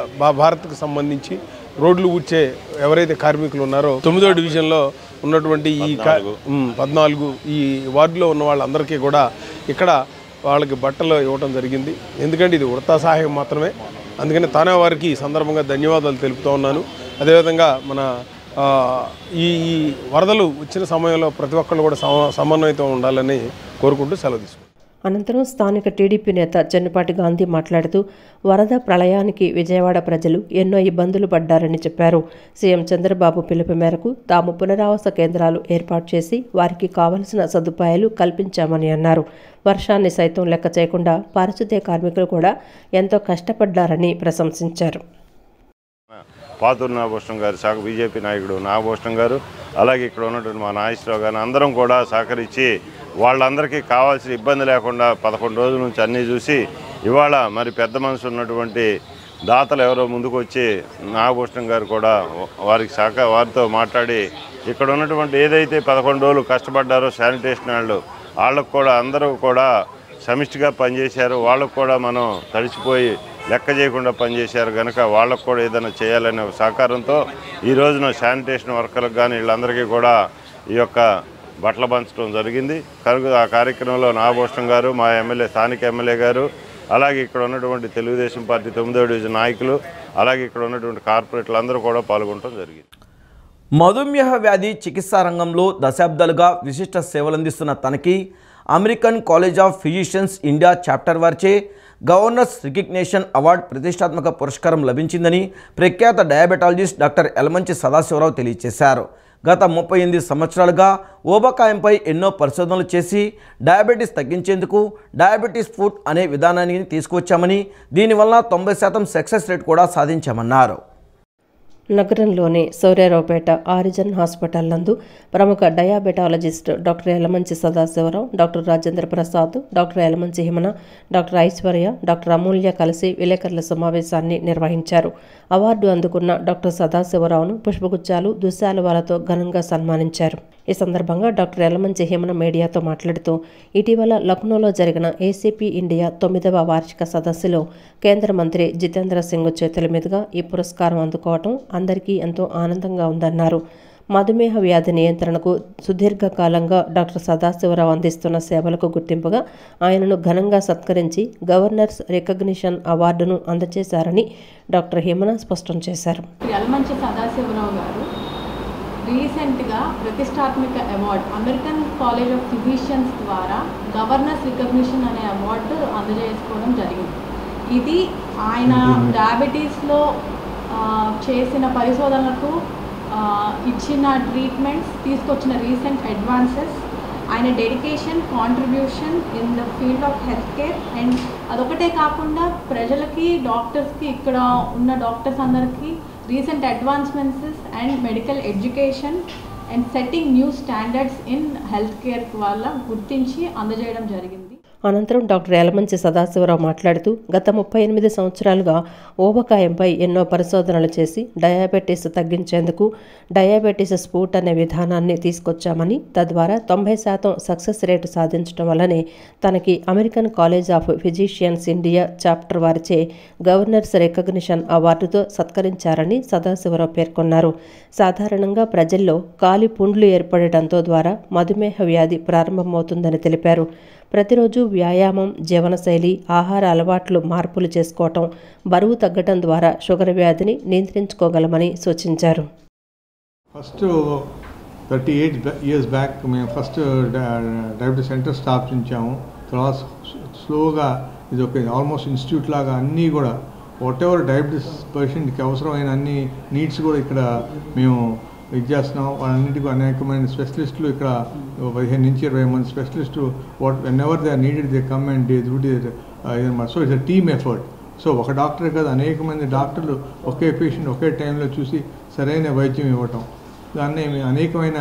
భారత్కు సంబంధించి రోడ్లు ఊడ్చే ఎవరైతే కార్మికులు ఉన్నారో 9వ డివిజన్లో ఉన్నటువంటి ఈ 14 ఈ వార్డులో ఉన్న వాళ్ళందరికీ కూడా ఇక్కడ వాళ్ళకి బట్టలు ఇవ్వడం జరిగింది. ఎందుకంటే ఇది వృత్తా సహాయం మాత్రమే. అందుకని తానా వారికి ఈ సందర్భంగా ధన్యవాదాలు తెలుపుతూ ఉన్నాను. అదేవిధంగా మన ఈ వరదలు వచ్చిన సమయంలో ప్రతి ఒక్కళ్ళు కూడా సమన్వయంతో ఉండాలని కోరుకుంటూ సెలవు తీసుకుంటాం. అనంతరం స్థానిక టీడీపీ నేత చెన్నుపాటి గాంధీ మాట్లాడుతూ వరద ప్రళయానికి విజయవాడ ప్రజలు ఎన్నో ఇబ్బందులు పడ్డారని చెప్పారు. సీఎం చంద్రబాబు పిలుపు మేరకు తాము పునరావాస కేంద్రాలు ఏర్పాటు చేసి వారికి కావలసిన సదుపాయాలు కల్పించామని అన్నారు. వర్షాన్ని సైతం లెక్క చేయకుండా పారిశుద్ధ్య కార్మికులు కూడా ఎంతో కష్టపడ్డారని ప్రశంసించారు. పాతూరు నాగభూషణం గారు బీజేపీ నాయకుడు నాగభూషణం గారు, అలాగే ఇక్కడ ఉన్నటువంటి మా నాగేశ్వరరావు గారు అందరం కూడా సహకరించి వాళ్ళందరికీ కావాల్సిన ఇబ్బంది లేకుండా 11 రోజుల నుంచి అన్నీ చూసి ఇవాళ మరి పెద్ద మనసు ఉన్నటువంటి దాతలు ఎవరో ముందుకు వచ్చి నాగభూషణం గారు కూడా వారితో మాట్లాడి ఇక్కడ ఉన్నటువంటి ఏదైతే 11 రోజులు కష్టపడ్డారో శానిటేషన్ వాళ్ళకు కూడా అందరూ కూడా సమిష్టిగా పనిచేశారు. వాళ్ళకు కూడా మనం తడిచిపోయి లెక్క చేయకుండా పనిచేశారు కనుక వాళ్ళకు కూడా ఏదైనా చేయాలనే సహకారంతో ఈ రోజున శానిటేషన్ వర్కర్లకు కానీ వీళ్ళందరికీ కూడా ఈ యొక్క బట్టలు పంచడం జరిగింది. కనుక ఆ కార్యక్రమంలో నాగభూషణం గారు, మా స్థానిక ఎమ్మెల్యే గారు, అలాగే ఇక్కడ ఉన్నటువంటి తెలుగుదేశం పార్టీ 9వ డివిజన్ నాయకులు, అలాగే ఇక్కడ ఉన్నటువంటి కార్పొరేటర్లు అందరూ కూడా పాల్గొనడం జరిగింది. మధుమేహ వ్యాధి చికిత్సా రంగంలో దశాబ్దాలుగా విశిష్ట సేవలందిస్తున్న తనకి American college of physicians India chapter వారిచే గవర్నర్స్ రికగ్నేషన్ అవార్డు ప్రతిష్టాత్మక పురస్కారం లభించిందని ప్రఖ్యాత డయాబెటాలజిస్ట్ డాక్టర్ యలమంచి సదాశివరావు తెలియజేశారు. గత 38 సంవత్సరాలుగా ఊబకాయంపై ఎన్నో పరిశోధనలు చేసి డయాబెటీస్ తగ్గించేందుకు డయాబెటీస్ ఫుడ్ అనే విధానాన్ని తీసుకువచ్చామని, దీనివల్ల 90% సక్సెస్ రేట్ కూడా సాధించామన్నారు. నగరంలోని సౌర్యారావుపేట ఆరిజన్ హాస్పిటల్ నందు ప్రముఖ diabetologist doctor Yalamanchi Sadasivarao, doctor Rajendra Prasad, doctor Yalamanchi Himana, doctor Aishwarya, doctor Amulya కలిసి విలేకరుల సమావేశాన్ని నిర్వహించారు. అవార్డు అందుకున్న డాక్టర్ సదాశివరావును పుష్పగుచ్చాలు, దుశ్శాలువాలతో ఘనంగా సన్మానించారు. ఈ సందర్భంగా డాక్టర్ యలమంచి హిమన మీడియాతో మాట్లాడుతూ ఇటీవల లక్నోలో జరిగిన ఏసీపీ ఇండియా 9వ వార్షిక సదస్సులో కేంద్ర మంత్రి జితేంద్ర సింగ్ చేతుల మీదుగా ఈ పురస్కారం అందుకోవటం అందరికీ ఎంతో ఆనందంగా ఉందన్నారు. మధుమేహ వ్యాధి నియంత్రణకు సుదీర్ఘకాలంగా డాక్టర్ సదాశివరావు అందిస్తున్న సేవలకు గుర్తింపుగా ఆయనను ఘనంగా సత్కరించి గవర్నర్స్ రికగ్నిషన్ అవార్డును అందజేశారని డాక్టర్ హిమన స్పష్టం చేశారు. యలమంచి సదాశివరావు గారు రీసెంట్గా ప్రతిష్టాత్మక award American college of physicians ద్వారా గవర్నర్స్ రికగ్నిషన్ అనే అవార్డు అందజేసుకోవడం జరిగింది. ఇది ఆయన డయాబెటీస్లో చేసిన పరిశోధనలకు ఇచ్చిన ట్రీట్మెంట్స్, తీసుకొచ్చిన రీసెంట్ అడ్వాన్సెస్, ఆయన dedication, contribution in the field of health care. And అదొకటే కాకుండా ప్రజలకి, డాక్టర్స్కి, ఇక్కడ ఉన్న డాక్టర్స్ అందరికీ recent advancements and medical education and setting new standards in health care వల్ల గుర్తించి అందజేయడం జరిగింది. అనంతరం డాక్టర్ యలమంచి సదాశివరావు మాట్లాడుతూ గత 38 సంవత్సరాలుగా ఊబకాయంపై ఎన్నో పరిశోధనలు చేసి డయాబెటీస్ తగ్గించేందుకు డయాబెటీస్ స్ఫూట్ అనే విధానాన్ని తీసుకొచ్చామని, తద్వారా 90% సక్సెస్ రేటు సాధించడం వల్లనే తనకి American college of physicians India chapter వారిచే గవర్నర్స్ రికగ్నిషన్ అవార్డుతో సత్కరించారని సదాశివరావు పేర్కొన్నారు. సాధారణంగా ప్రజల్లో కాలి పుండ్లు ఏర్పడటంతో ద్వారా మధుమేహ వ్యాధి ప్రారంభమవుతుందని తెలిపారు. ప్రతిరోజు వ్యాయామం, జీవనశైలి, ఆహార అలవాట్లు మార్పులు చేసుకోవటం, బరువు తగ్గటం ద్వారా షుగర్ వ్యాధిని నియంత్రించుకోగలమని సూచించారు. ఫస్ట్ 38 years బ్యాక్ మేము ఫస్ట్ డయాబెటీస్ సెంటర్ స్థాపించాము. తర్వాత స్లోగా ఇది ఒక ఆల్మోస్ట్ ఇన్స్టిట్యూట్ లాగా అన్నీ కూడా వాట్ ఎవర్ డయాబెటీస్ పేషెంట్కి అవసరమైన అన్ని నీడ్స్ కూడా ఇక్కడ మేము ఇది చేస్తున్నాం. వాళ్ళన్నింటికి అనేకమైన స్పెషలిస్టులు ఇక్కడ 15 నుంచి 20 మంది specialist whenever they are needed they come and they do ఇదన్నమాట. So it's a team effort. So ఒక డాక్టరే కాదు, అనేక మంది డాక్టర్లు ఒకే పేషెంట్ ఒకే టైంలో చూసి సరైన వైద్యం ఇవ్వటం, దాన్ని అనేకమైన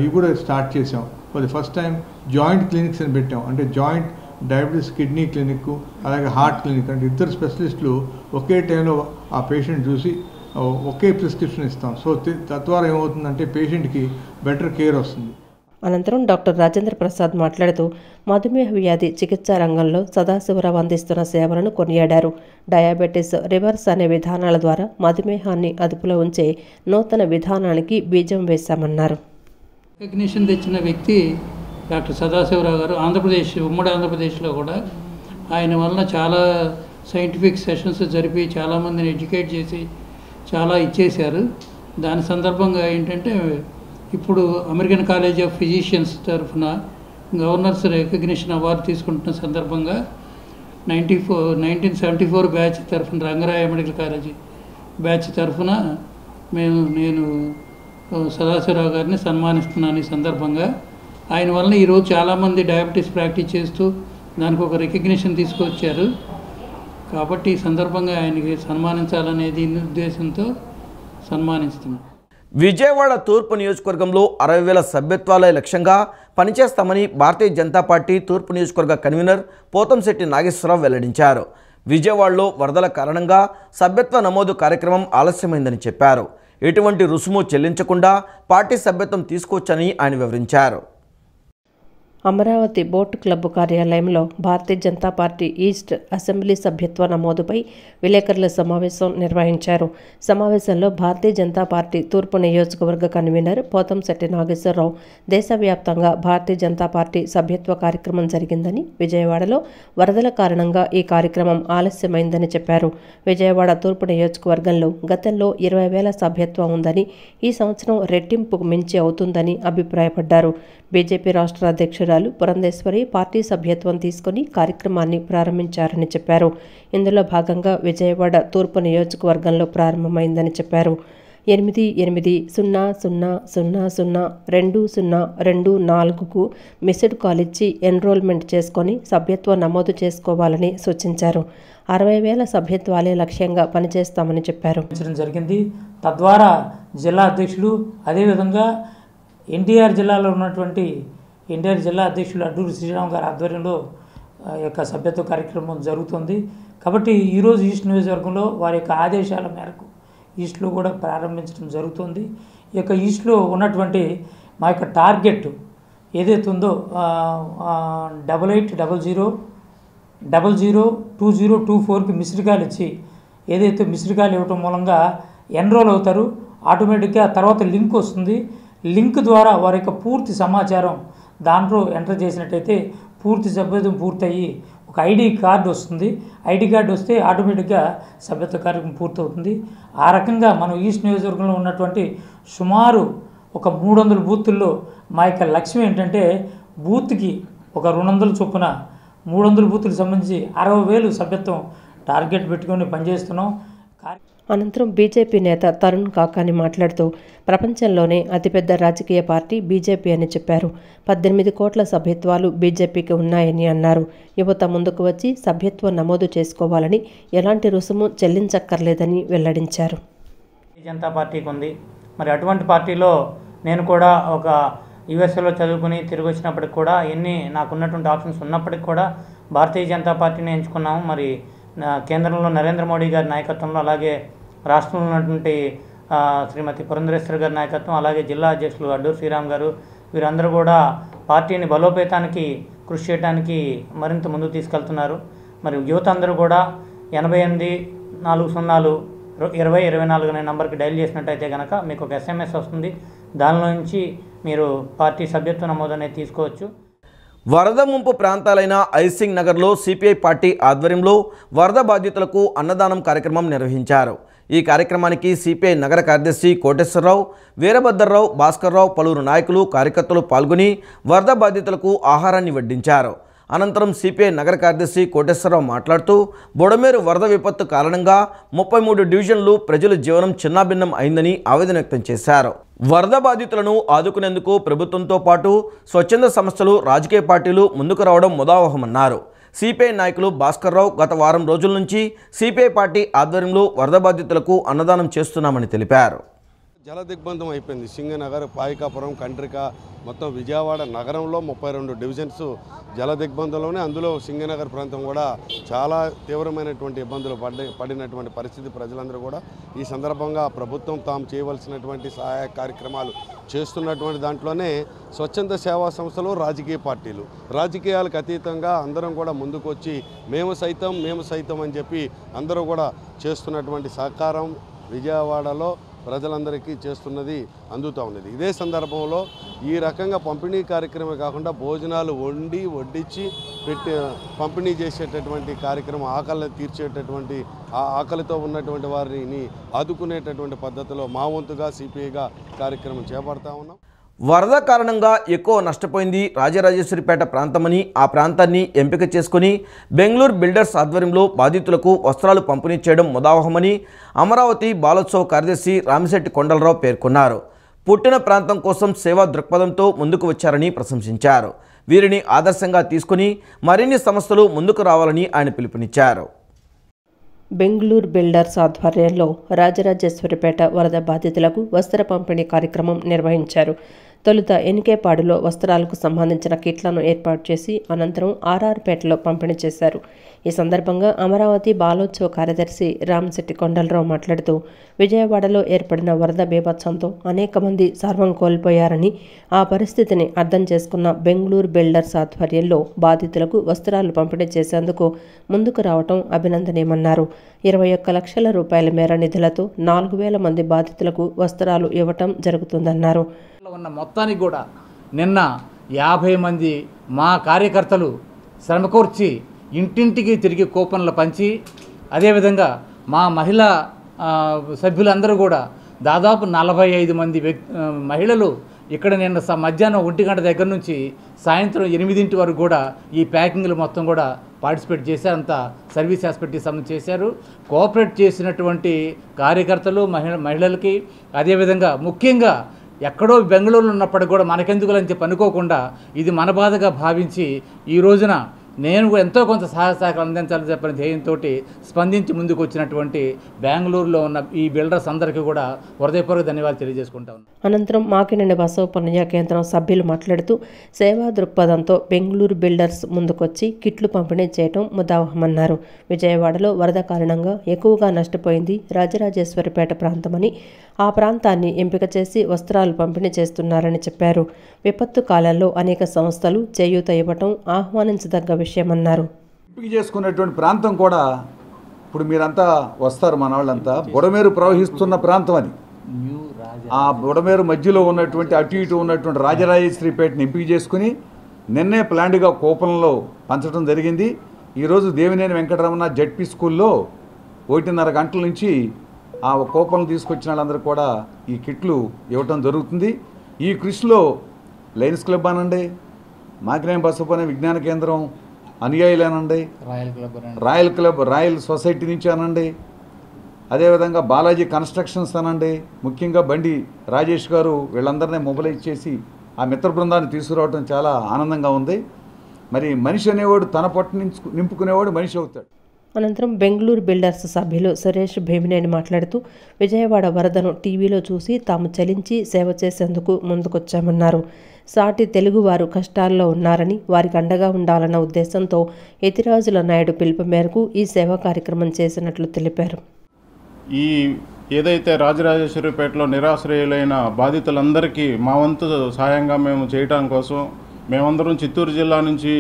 ఇవి కూడా స్టార్ట్ చేసాం. For the first time joint clinics అని పెట్టాం. అంటే జాయింట్ డయాబెటీస్ కిడ్నీ క్లినిక్, అలాగే హార్ట్ క్లినిక్, అంటే ఇద్దరు స్పెషలిస్టులు ఒకే టైంలో ఆ పేషెంట్ చూసి ఒకే ప్రిస్క్రిప్షన్ ఇస్తాం. సో తద్వారా ఏమవుతుందంటే పేషెంట్కి బెటర్ కేర్ వస్తుంది. అనంతరం డాక్టర్ రాజేంద్ర ప్రసాద్ మాట్లాడుతూ మధుమేహ వ్యాధి చికిత్సా రంగంలో సదాశివరావు అందిస్తున్న సేవలను కొనియాడారు. డయాబెటీస్ రివర్స్ అనే విధానాల ద్వారా మధుమేహాన్ని అదుపులో ఉంచే నూతన విధానానికి బీజం వేశామన్నారు. రికగ్నిషన్ తెచ్చిన వ్యక్తి డాక్టర్ సదాశివరావు గారు. ఆంధ్రప్రదేశ్, ఉమ్మడి ఆంధ్రప్రదేశ్లో కూడా ఆయన వలన చాలా సైంటిఫిక్ సెషన్స్ జరిపి చాలామందిని ఎడ్యుకేట్ చేసి చాలా ఇచ్చేశారు. దాని సందర్భంగా ఏంటంటే ఇప్పుడు అమెరికన్ కాలేజ్ ఆఫ్ ఫిజిషియన్స్ తరఫున గవర్నర్స్ రికగ్నిషన్ అవార్డు తీసుకుంటున్న సందర్భంగా 1974 బ్యాచ్ తరఫున రంగరాయ మెడికల్ కాలేజీ బ్యాచ్ తరఫున నేను సదాశివరావు గారిని సన్మానిస్తున్నాను. ఈ సందర్భంగా ఆయన వల్ల ఈరోజు చాలామంది డయాబెటీస్ ప్రాక్టీస్ చేస్తూ దానికి ఒక రికగ్నిషన్ తీసుకొచ్చారు. కాబట్టి ఈ సందర్భంగా ఆయనకి సన్మానించాలనేది ఉద్దేశంతో సన్మానిస్తున్నాం. విజయవాడ తూర్పు నియోజకవర్గంలో 60,000 సభ్యత్వాలే లక్ష్యంగా పనిచేస్తామని భారతీయ జనతా పార్టీ తూర్పు నియోజకవర్గ కన్వీనర్ పోతంశెట్టి నాగేశ్వరరావు వెల్లడించారు. విజయవాడలో వరదల కారణంగా సభ్యత్వ నమోదు కార్యక్రమం ఆలస్యమైందని చెప్పారు. ఎటువంటి రుసుము చెల్లించకుండా పార్టీ సభ్యత్వం తీసుకోవచ్చని ఆయన వివరించారు. అమరావతి బోట్ క్లబ్ కార్యాలయంలో Bharatiya Janata party east assembly సభ్యత్వ నమోదుపై విలేకరుల సమావేశం నిర్వహించారు. సమావేశంలో భారతీయ జనతా పార్టీ తూర్పు నియోజకవర్గ కన్వీనర్ పోతంశెట్టి నాగేశ్వరరావు దేశవ్యాప్తంగా భారతీయ జనతా పార్టీ సభ్యత్వ కార్యక్రమం జరిగిందని, విజయవాడలో వరదల కారణంగా ఈ కార్యక్రమం ఆలస్యమైందని చెప్పారు. విజయవాడ తూర్పు నియోజకవర్గంలో గతంలో 20,000 సభ్యత్వం ఉందని, ఈ సంవత్సరం రెట్టింపుకు మించి అవుతుందని అభిప్రాయపడ్డారు. బీజేపీ రాష్ట్ర అధ్యక్షురాలు పురంధేశ్వరి పార్టీ సభ్యత్వం తీసుకుని కార్యక్రమాన్ని ప్రారంభించారని చెప్పారు. ఇందులో భాగంగా విజయవాడ తూర్పు నియోజకవర్గంలో ప్రారంభమైందని చెప్పారు. 8800002024కు మిస్డ్ కాల్ ఇచ్చి ఎన్రోల్మెంట్ చేసుకొని సభ్యత్వం నమోదు చేసుకోవాలని సూచించారు. 60,000 సభ్యత్వాలే లక్ష్యంగా పనిచేస్తామని చెప్పారు. జరిగింది. తద్వారా జిల్లా అధ్యక్షులు, అదేవిధంగా ఎన్టీఆర్ జిల్లాలో ఉన్నటువంటి ఎన్టీఆర్ జిల్లా అధ్యక్షులు అడ్డూరి శ్రీరామ్ గారి ఆధ్వర్యంలో యొక్క సభ్యత్వ కార్యక్రమం జరుగుతుంది. కాబట్టి ఈరోజు ఈస్ట్ నియోజకవర్గంలో వారి యొక్క ఆదేశాల మేరకు ఈస్ట్లో కూడా ప్రారంభించడం జరుగుతుంది. ఈ యొక్క ఈస్ట్లో ఉన్నటువంటి మా యొక్క టార్గెట్ ఏదైతే ఉందో 8800002024కి మిస్డ్ కాల్ ఇచ్చి ఏదైతే మిస్డ్ కాల్ ఇవ్వటం మూలంగా ఎన్రోల్ అవుతారు. ఆటోమేటిక్గా తర్వాత లింక్ వస్తుంది. లింక్ ద్వారా వారి యొక్క పూర్తి సమాచారం దాంట్లో ఎంటర్ చేసినట్టయితే పూర్తి సభ్యత్వం పూర్తయ్యి ఒక ఐడి కార్డు వస్తుంది. ఐడి కార్డు వస్తే ఆటోమేటిక్గా సభ్యత్వ కార్యక్రమం పూర్తవుతుంది. ఆ రకంగా మనం ఈస్ట్ నియోజకవర్గంలో ఉన్నటువంటి సుమారు ఒక 300 బూతుల్లో మా యొక్క లక్ష్యం ఏంటంటే బూత్కి ఒక 200 చొప్పున 300 బూతులకు సంబంధించి 60,000 సభ్యత్వం టార్గెట్ పెట్టుకొని పనిచేస్తున్నాం. అనంతరం బీజేపీ నేత తరుణ్ కాకాని మాట్లాడుతూ ప్రపంచంలోనే అతిపెద్ద రాజకీయ పార్టీ బీజేపీ అని చెప్పారు. 18 కోట్ల సభ్యత్వాలు బీజేపీకి ఉన్నాయని అన్నారు. యువత ముందుకు వచ్చి సభ్యత్వం నమోదు చేసుకోవాలని, ఎలాంటి రుసుము చెల్లించక్కర్లేదని వెల్లడించారు. జనతా పార్టీకి ఉంది. మరి అటువంటి పార్టీలో నేను కూడా ఒక యుఎస్ఏలో చదువుకుని తిరిగి వచ్చినప్పటికి కూడా నాకున్నటువంటి ఆప్షన్స్ ఉన్నప్పటికి కూడా భారతీయ జనతా పార్టీని ఎంచుకున్నాము. మరి కేంద్రంలో నరేంద్ర మోడీ గారి నాయకత్వంలో, అలాగే రాష్ట్రంలో ఉన్నటువంటి శ్రీమతి పురంధరేశ్వరి గారి నాయకత్వం, అలాగే జిల్లా అధ్యక్షులు అడ్డూరు శ్రీరామ్ గారు, వీరందరూ కూడా పార్టీని బలోపేతానికి కృషి చేయడానికి మరింత ముందుకు తీసుకెళ్తున్నారు. మరి యువత అందరూ కూడా 88402024 అనే నెంబర్కి డైల్ చేసినట్టయితే కనుక మీకు ఒక SMS వస్తుంది. దానిలో నుంచి మీరు పార్టీ సభ్యత్వ నమోదు అనేది తీసుకోవచ్చు. వరద ముంపు ప్రాంతాలైన ఐసింగ్ నగర్లో సిపిఐ పార్టీ ఆధ్వర్యంలో వరద బాధితులకు అన్నదానం కార్యక్రమం నిర్వహించారు. ఈ కార్యక్రమానికి సిపిఐ నగర కార్యదర్శి కోటేశ్వరరావు, వీరభద్రరావు, భాస్కర్రావు, పలువురు నాయకులు, కార్యకర్తలు పాల్గొని వరద బాధితులకు ఆహారాన్ని వడ్డించారు. అనంతరం సిపిఐ నగర కార్యదర్శి కోటేశ్వరరావు మాట్లాడుతూ బొడమేరు వరద విపత్తు కారణంగా 33 డివిజన్లు ప్రజల జీవనం చిన్నాభిన్నం అయిందని ఆవేదన వ్యక్తం చేశారు. వరద బాధితులను ఆదుకునేందుకు ప్రభుత్వంతో పాటు స్వచ్ఛంద సంస్థలు, రాజకీయ పార్టీలు ముందుకు రావడం ముదావహమన్నారు. సిపిఐ నాయకులు భాస్కర్రావు గత వారం రోజుల నుంచి సిపిఐ పార్టీ ఆధ్వర్యంలో వరద బాధితులకు అన్నదానం చేస్తున్నామని తెలిపారు. జల దిగ్బంధం అయిపోయింది. సింగనగర్, పాయికాపురం, కండ్రిక, మొత్తం విజయవాడ నగరంలో 32 డివిజన్స్ జల దిగ్బంధంలోనే. అందులో సింగనగర్ ప్రాంతం కూడా చాలా తీవ్రమైనటువంటి ఇబ్బందులు పడినటువంటి పరిస్థితి. ప్రజలందరూ కూడా ఈ సందర్భంగా ప్రభుత్వం తాము చేయవలసినటువంటి సహాయ కార్యక్రమాలు చేస్తున్నటువంటి దాంట్లోనే స్వచ్ఛంద సేవా సంస్థలు, రాజకీయ పార్టీలు, రాజకీయాలకు అతీతంగా అందరం కూడా ముందుకు వచ్చి మేము సైతం అని చెప్పి అందరూ కూడా చేస్తున్నటువంటి సహకారం విజయవాడలో ప్రజలందరికీ చేస్తున్నది అందుతూ ఉన్నది. ఇదే సందర్భంలో ఈ రకంగా పంపిణీ కార్యక్రమం కాకుండా భోజనాలు వడ్డించి పంపిణీ చేసేటటువంటి కార్యక్రమం, ఆకలిని తీర్చేటటువంటి ఆ ఆకలితో ఉన్నటువంటి వారిని ఆదుకునేటటువంటి పద్ధతిలో మా వంతుగా సిపిఐగా కార్యక్రమం చేపడతా ఉన్నాం. వరద కారణంగా ఎక్కువ నష్టపోయింది రాజరాజేశ్వరిపేట ప్రాంతమని, ఆ ప్రాంతాన్ని ఎంపిక చేసుకుని బెంగళూరు బిల్డర్స్ ఆధ్వర్యంలో బాధితులకు వస్త్రాలు పంపిణీ చేయడం ముదావహమని అమరావతి బాలోత్సవ కార్యదర్శి రామిశెట్టి కొండలరావు పేర్కొన్నారు. పుట్టిన ప్రాంతం కోసం సేవా దృక్పథంతో ముందుకు వచ్చారని ప్రశంసించారు. వీరిని ఆదర్శంగా తీసుకుని మరిన్ని సంస్థలు ముందుకు రావాలని ఆయన పిలుపునిచ్చారు. బెంగళూరు బిల్డర్స్ ఆధ్వర్యంలో రాజరాజేశ్వరిపేట వరద బాధితులకు వస్త్ర పంపిణీ కార్యక్రమం నిర్వహించారు. తొలుత ఎన్కేపాడులో వస్త్రాలకు సంబంధించిన కిట్లను ఏర్పాటు చేసి అనంతరం ఆర్ఆర్పేటలో పంపిణీ చేశారు. ఈ సందర్భంగా అమరావతి బాలోత్సవ కార్యదర్శి రామిశెట్టి కొండలరావు మాట్లాడుతూ విజయవాడలో ఏర్పడిన వరద బీభత్సంతో అనేక మంది సర్వం కోల్పోయారని, ఆ పరిస్థితిని అర్థం చేసుకున్న బెంగళూరు బిల్డర్స్ ఆధ్వర్యంలో బాధితులకు వస్త్రాలు పంపిణీ చేసేందుకు ముందుకు రావటం అభినందనీయమన్నారు. 21 లక్షల రూపాయల మేర నిధులతో 4,000 మంది బాధితులకు వస్త్రాలు ఇవ్వటం జరుగుతుందన్నారు. ఉన్న మొత్తానికి కూడా నిన్న 50 మంది మా కార్యకర్తలు శ్రమకూర్చి ఇంటింటికి తిరిగి కూపన్లు పంచి, అదేవిధంగా మా మహిళా సభ్యులందరూ కూడా దాదాపు 45 మంది మహిళలు ఇక్కడ నిన్న మధ్యాహ్నం 1 గంట దగ్గర నుంచి సాయంత్రం 8 వరకు కూడా ఈ ప్యాకింగ్లు మొత్తం కూడా పార్టిసిపేట్ చేశారు. అంతా సర్వీస్ ఆస్పెక్ట్కి సంబంధించి చేశారు. కోఆపరేట్ చేసినటువంటి కార్యకర్తలు, మహిళలకి, అదేవిధంగా ముఖ్యంగా ఎక్కడో బెంగళూరులో ఉన్నప్పటికీ కూడా మనకెందుకులని చెప్పి అనుకోకుండా ఇది మన బాధగా భావించి ఈ రోజున నేను ఎంతో కొంత సహాయ సహకారం అందించాలని చెప్పిన ధ్యేయంతో స్పందించి ముందుకు వచ్చినటువంటి బెంగళూరులో ఉన్న ఈ బిల్డర్స్ అందరికీ కూడా హృదయపూర్వక ధన్యవాదాలు తెలియజేసుకుంటా ఉన్నాను. అనంతరం మాకినేని బసవపున్నయ్య కేంద్రం సభ్యులు మాట్లాడుతూ సేవా దృక్పథంతో బెంగళూరు బిల్డర్స్ ముందుకొచ్చి కిట్లు పంపిణీ చేయడం ముదావహమన్నారు. విజయవాడలో వరద కారణంగా ఎక్కువగా నష్టపోయింది రాజరాజేశ్వరిపేట ప్రాంతమని, ఆ ప్రాంతాన్ని ఎంపిక చేసి వస్త్రాలు పంపిణీ చేస్తున్నారని చెప్పారు. విపత్తు కాలంలో అనేక సంస్థలు చేయూత ఇవ్వటం ఆహ్వానించదగ్గ విషయమన్నారు. ఎంపిక చేసుకున్నటువంటి ప్రాంతం కూడా ఇప్పుడు మీరంతా వస్తారు, మన వాళ్ళంతా బుడమేరు ప్రవహిస్తున్న ప్రాంతం అని. ఆ బుడమేరు మధ్యలో ఉన్నటువంటి అటు ఇటు ఉన్నటువంటి రాజరాజేశ్వరిపేటని ఎంపిక చేసుకుని నిన్నే ప్లాండ్గా కూపన్లో పంచడం జరిగింది. ఈరోజు దేవినేని వెంకటరమణ జడ్పీ స్కూల్లో 1:30 గంటల నుంచి ఆ కూపన్లు తీసుకొచ్చిన వాళ్ళందరూ కూడా ఈ కిట్లు ఇవ్వటం జరుగుతుంది. ఈ కృషిలో లయన్స్ క్లబ్ అనండి, మాకినేని బసవపున్నయ్య విజ్ఞాన కేంద్రం అనుయాయులు అనండి, రాయల్ క్లబ్, రాయల్ సొసైటీ నుంచి అనండి, అదేవిధంగా బాలాజీ కన్స్ట్రక్షన్స్ అనండి, ముఖ్యంగా బండి రాజేష్ గారు వీళ్ళందరినీ మొబిలైజ్ చేసి ఆ మిత్ర బృందాన్ని తీసుకురావడం చాలా ఆనందంగా ఉంది. మరి మనిషి అనేవాడు తన పొట్ట నింపుకునేవాడు మనిషి అవుతాడు. అనంతరం బెంగళూరు బిల్డర్స్ సభ్యులు సురేష్ భీమినేని మాట్లాడుతూ విజయవాడ వరదను టీవీలో చూసి తాము చలించి సేవ చేసేందుకు ముందుకొచ్చామన్నారు. సాటి తెలుగువారు కష్టాల్లో ఉన్నారని వారికి అండగా ఉండాలన్న ఉద్దేశంతో యతిరాజుల నాయుడు పిలుపు మేరకు ఈ సేవా కార్యక్రమం చేసినట్లు తెలిపారు. ఈ ఏదైతే రాజరాజేశ్వరిపేటలో నిరాశ్రయులైన బాధితులందరికీ మా వంతు సాయంగా మేము చేయటం కోసం మేమందరం చిత్తూరు జిల్లా నుంచి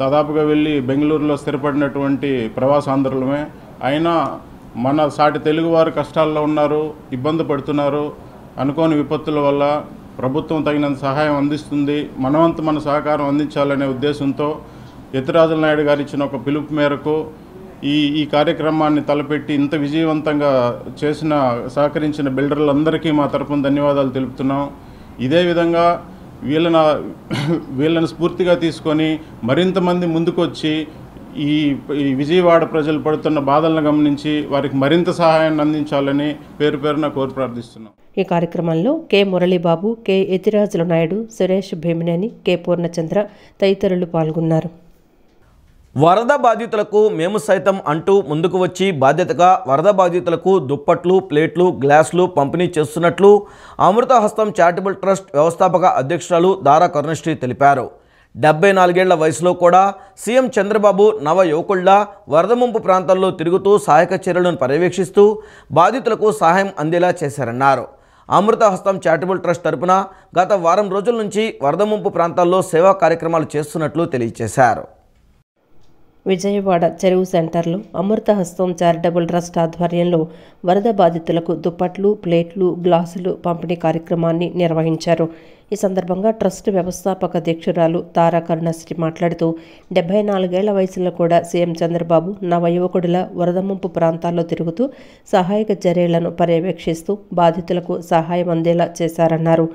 దాదాపుగా వెళ్ళి బెంగళూరులో స్థిరపడినటువంటి ప్రవాసాంధ్రులమే. అయినా మన సాటి తెలుగువారు కష్టాల్లో ఉన్నారు, ఇబ్బంది పడుతున్నారు. అనుకోని విపత్తుల వల్ల ప్రభుత్వం తగినంత సహాయం అందిస్తుంది, మనవంతు మన సహకారం అందించాలనే ఉద్దేశంతో యతిరాజుల నాయుడు గారు ఇచ్చిన ఒక పిలుపు మేరకు ఈ కార్యక్రమాన్ని తలపెట్టి ఇంత విజయవంతంగా సహకరించిన బిల్డర్లందరికీ మా తరపున ధన్యవాదాలు తెలుపుతున్నాం. ఇదే విధంగా వీళ్ళని స్ఫూర్తిగా తీసుకొని మరింత మంది ముందుకొచ్చి ఈ విజయవాడ ప్రజలు పడుతున్న బాధలను గమనించి వారికి మరింత సహాయాన్ని అందించాలని పేరు పేరున కోరి ప్రార్థిస్తున్నాం. ఈ కార్యక్రమంలో K Muralibabu, K Yathirajula Naidu, Suresh Bhimineni, K Purnachandra తదితరులు పాల్గొన్నారు. వరద బాధితులకు మేము సైతం అంటూ ముందుకు వచ్చి బాధ్యతగా వరద బాధితులకు దుప్పట్లు, ప్లేట్లు, గ్లాసులు పంపిణీ చేస్తున్నట్లు అమృతహస్తం చారిటబుల్ ట్రస్ట్ వ్యవస్థాపక అధ్యక్షురాలు దారా కరుణశ్రీ తెలిపారు. 74 ఏళ్ల వయసులో కూడా సీఎం చంద్రబాబు నవ యువకుల్లా వరద ముంపు ప్రాంతాల్లో తిరుగుతూ సహాయక చర్యలను పర్యవేక్షిస్తూ బాధితులకు సహాయం అందేలా చేశారన్నారు. అమృతహస్తం చారిటబుల్ ట్రస్ట్ తరపున గత వారం రోజుల నుంచి వరద ముంపు ప్రాంతాల్లో సేవా కార్యక్రమాలు చేస్తున్నట్లు తెలియజేశారు. విజయవాడ చెరువు సెంటర్లో అమృతహస్తం చారిటబుల్ ట్రస్ట్ ఆధ్వర్యంలో వరద బాధితులకు దుప్పట్లు, ప్లేట్లు, గ్లాసులు పంపిణీ కార్యక్రమాన్ని నిర్వహించారు. ఈ సందర్భంగా ట్రస్ట్ వ్యవస్థాపక అధ్యక్షురాలు తారా కరుణశ్రీ మాట్లాడుతూ 74 ఏళ్ల వయసులో కూడా సీఎం చంద్రబాబు నవయువకుడిలా వరద ముంపు ప్రాంతాల్లో తిరుగుతూ సహాయక చర్యలను పర్యవేక్షిస్తూ బాధితులకు సహాయం అందేలా చేశారన్నారు.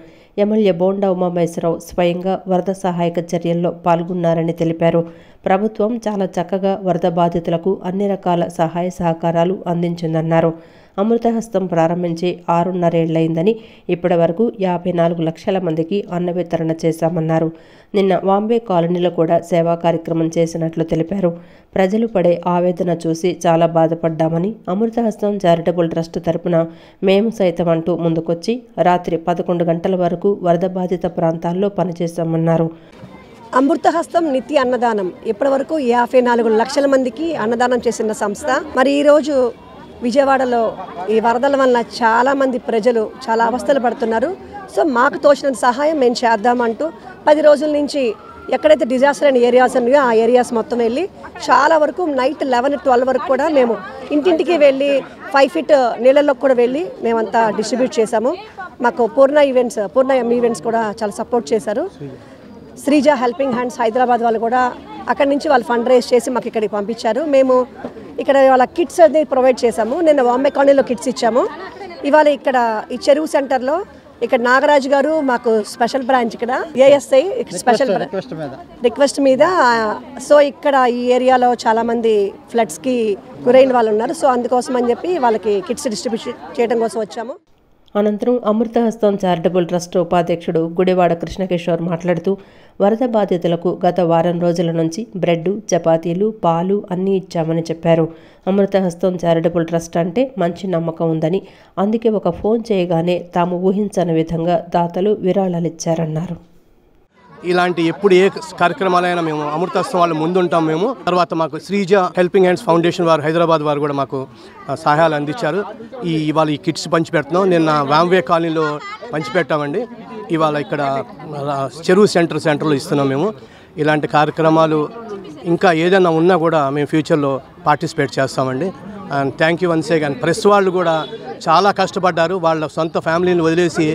ఎమ్మెల్యే బోండా ఉమామహేశ్వరరావు స్వయంగా వరద సహాయక చర్యల్లో పాల్గొన్నారని తెలిపారు. ప్రభుత్వం చాలా చక్కగా వరద బాధితులకు అన్ని రకాల సహాయ సహకారాలు అందించిందన్నారు. అమృతహస్తం ప్రారంభించి 6.5 ఏళ్లైందని ఇప్పటి వరకు 54 లక్షల మందికి అన్న వితరణ చేశామన్నారు. నిన్న వాంబే కాలనీలో కూడా సేవా కార్యక్రమం చేసినట్లు తెలిపారు. ప్రజలు పడే ఆవేదన చూసి చాలా బాధపడ్డామని అమృతహస్తం చారిటబుల్ ట్రస్ట్ తరపున మేము సైతం అంటూ ముందుకొచ్చి రాత్రి 11 గంటల వరకు వరద బాధిత ప్రాంతాల్లో పనిచేశామన్నారు. అమృతహస్తం నిత్య అన్నదానం ఇప్పటి వరకు 54 లక్షల మందికి అన్నదానం చేసిన సంస్థ. మరి ఈరోజు విజయవాడలో ఈ వరదల వల్ల చాలామంది ప్రజలు చాలా అవస్థలు పడుతున్నారు. సో మాకు తోచిన సహాయం మేము చేద్దామంటూ 10 రోజుల నుంచి ఎక్కడైతే డిజాస్టర్ అయిన ఏరియాస్ ఉన్నాయో ఆ ఏరియాస్ మొత్తం వెళ్ళి చాలా వరకు నైట్ 11-12 వరకు కూడా మేము ఇంటింటికి వెళ్ళి 5 ఫీట్ నీళ్ళల్లో కూడా వెళ్ళి మేమంతా డిస్ట్రిబ్యూట్ చేశాము. మాకు పూర్ణ ఈవెంట్స్ కూడా చాలా సపోర్ట్ చేశారు. శ్రీజ హెల్పింగ్ హ్యాండ్స్ హైదరాబాద్ వాళ్ళు కూడా అక్కడి నుంచి వాళ్ళు ఫండ్ రైజ్ చేసి మాకు ఇక్కడికి పంపించారు. మేము ఇక్కడ వాళ్ళ కిట్స్ అనేది ప్రొవైడ్ చేశాము. నిన్న వాంబే కాలనీలో కిట్స్ ఇచ్చాము. ఇవాళ ఇక్కడ ఈ చెరువు సెంటర్లో ఇక్కడ నాగరాజు గారు మాకు స్పెషల్ బ్రాంచ్ ఇక్కడ ఏఎస్ఐ స్పెషల్ రిక్వెస్ట్ మీద సో ఇక్కడ ఈ ఏరియాలో చాలామంది ఫ్లడ్స్కి గురైన వాళ్ళు ఉన్నారు. సో అందుకోసం అని చెప్పి వాళ్ళకి కిట్స్ డిస్ట్రిబ్యూట్ చేయడం కోసం వచ్చాము. అనంతరం అమృతహస్తం చారిటబుల్ ట్రస్ట్ ఉపాధ్యక్షుడు గుడివాడ కృష్ణకిషోర్ మాట్లాడుతూ వరద బాధితులకు గత వారం రోజుల నుంచి బ్రెడ్, చపాతీలు, పాలు అన్నీ ఇచ్చామని చెప్పారు. అమృతహస్తం చారిటబుల్ ట్రస్ట్ అంటే మంచి నమ్మకం ఉందని, అందుకే ఒక ఫోన్ చేయగానే తాము ఊహించని విధంగా దాతలు విరాళాలు ఇచ్చారన్నారు. ఇలాంటి ఎప్పుడు ఏ కార్యక్రమాలైనా మేము అమృతహస్తం వాళ్ళు ముందుంటాం. మేము తర్వాత మాకు శ్రీజ హెల్పింగ్ హ్యాండ్స్ ఫౌండేషన్ వారు హైదరాబాద్ వారు కూడా మాకు సహాయాలు అందించారు. ఇవాళ ఈ కిట్స్ పంచిపెడుతున్నాం. నిన్న వాంబే కాలనీలో పంచిపెట్టామండి. ఇవాళ ఇక్కడ చెరువు సెంటర్లో ఇస్తున్నాం. మేము ఇలాంటి కార్యక్రమాలు ఇంకా ఏదైనా ఉన్నా కూడా మేము ఫ్యూచర్లో పార్టిసిపేట్ చేస్తామండి. And thank you once again. Press వాళ్ళు కూడా చాలా కష్టపడ్డారు. వాళ్ళ సొంత ఫ్యామిలీని వదిలేసి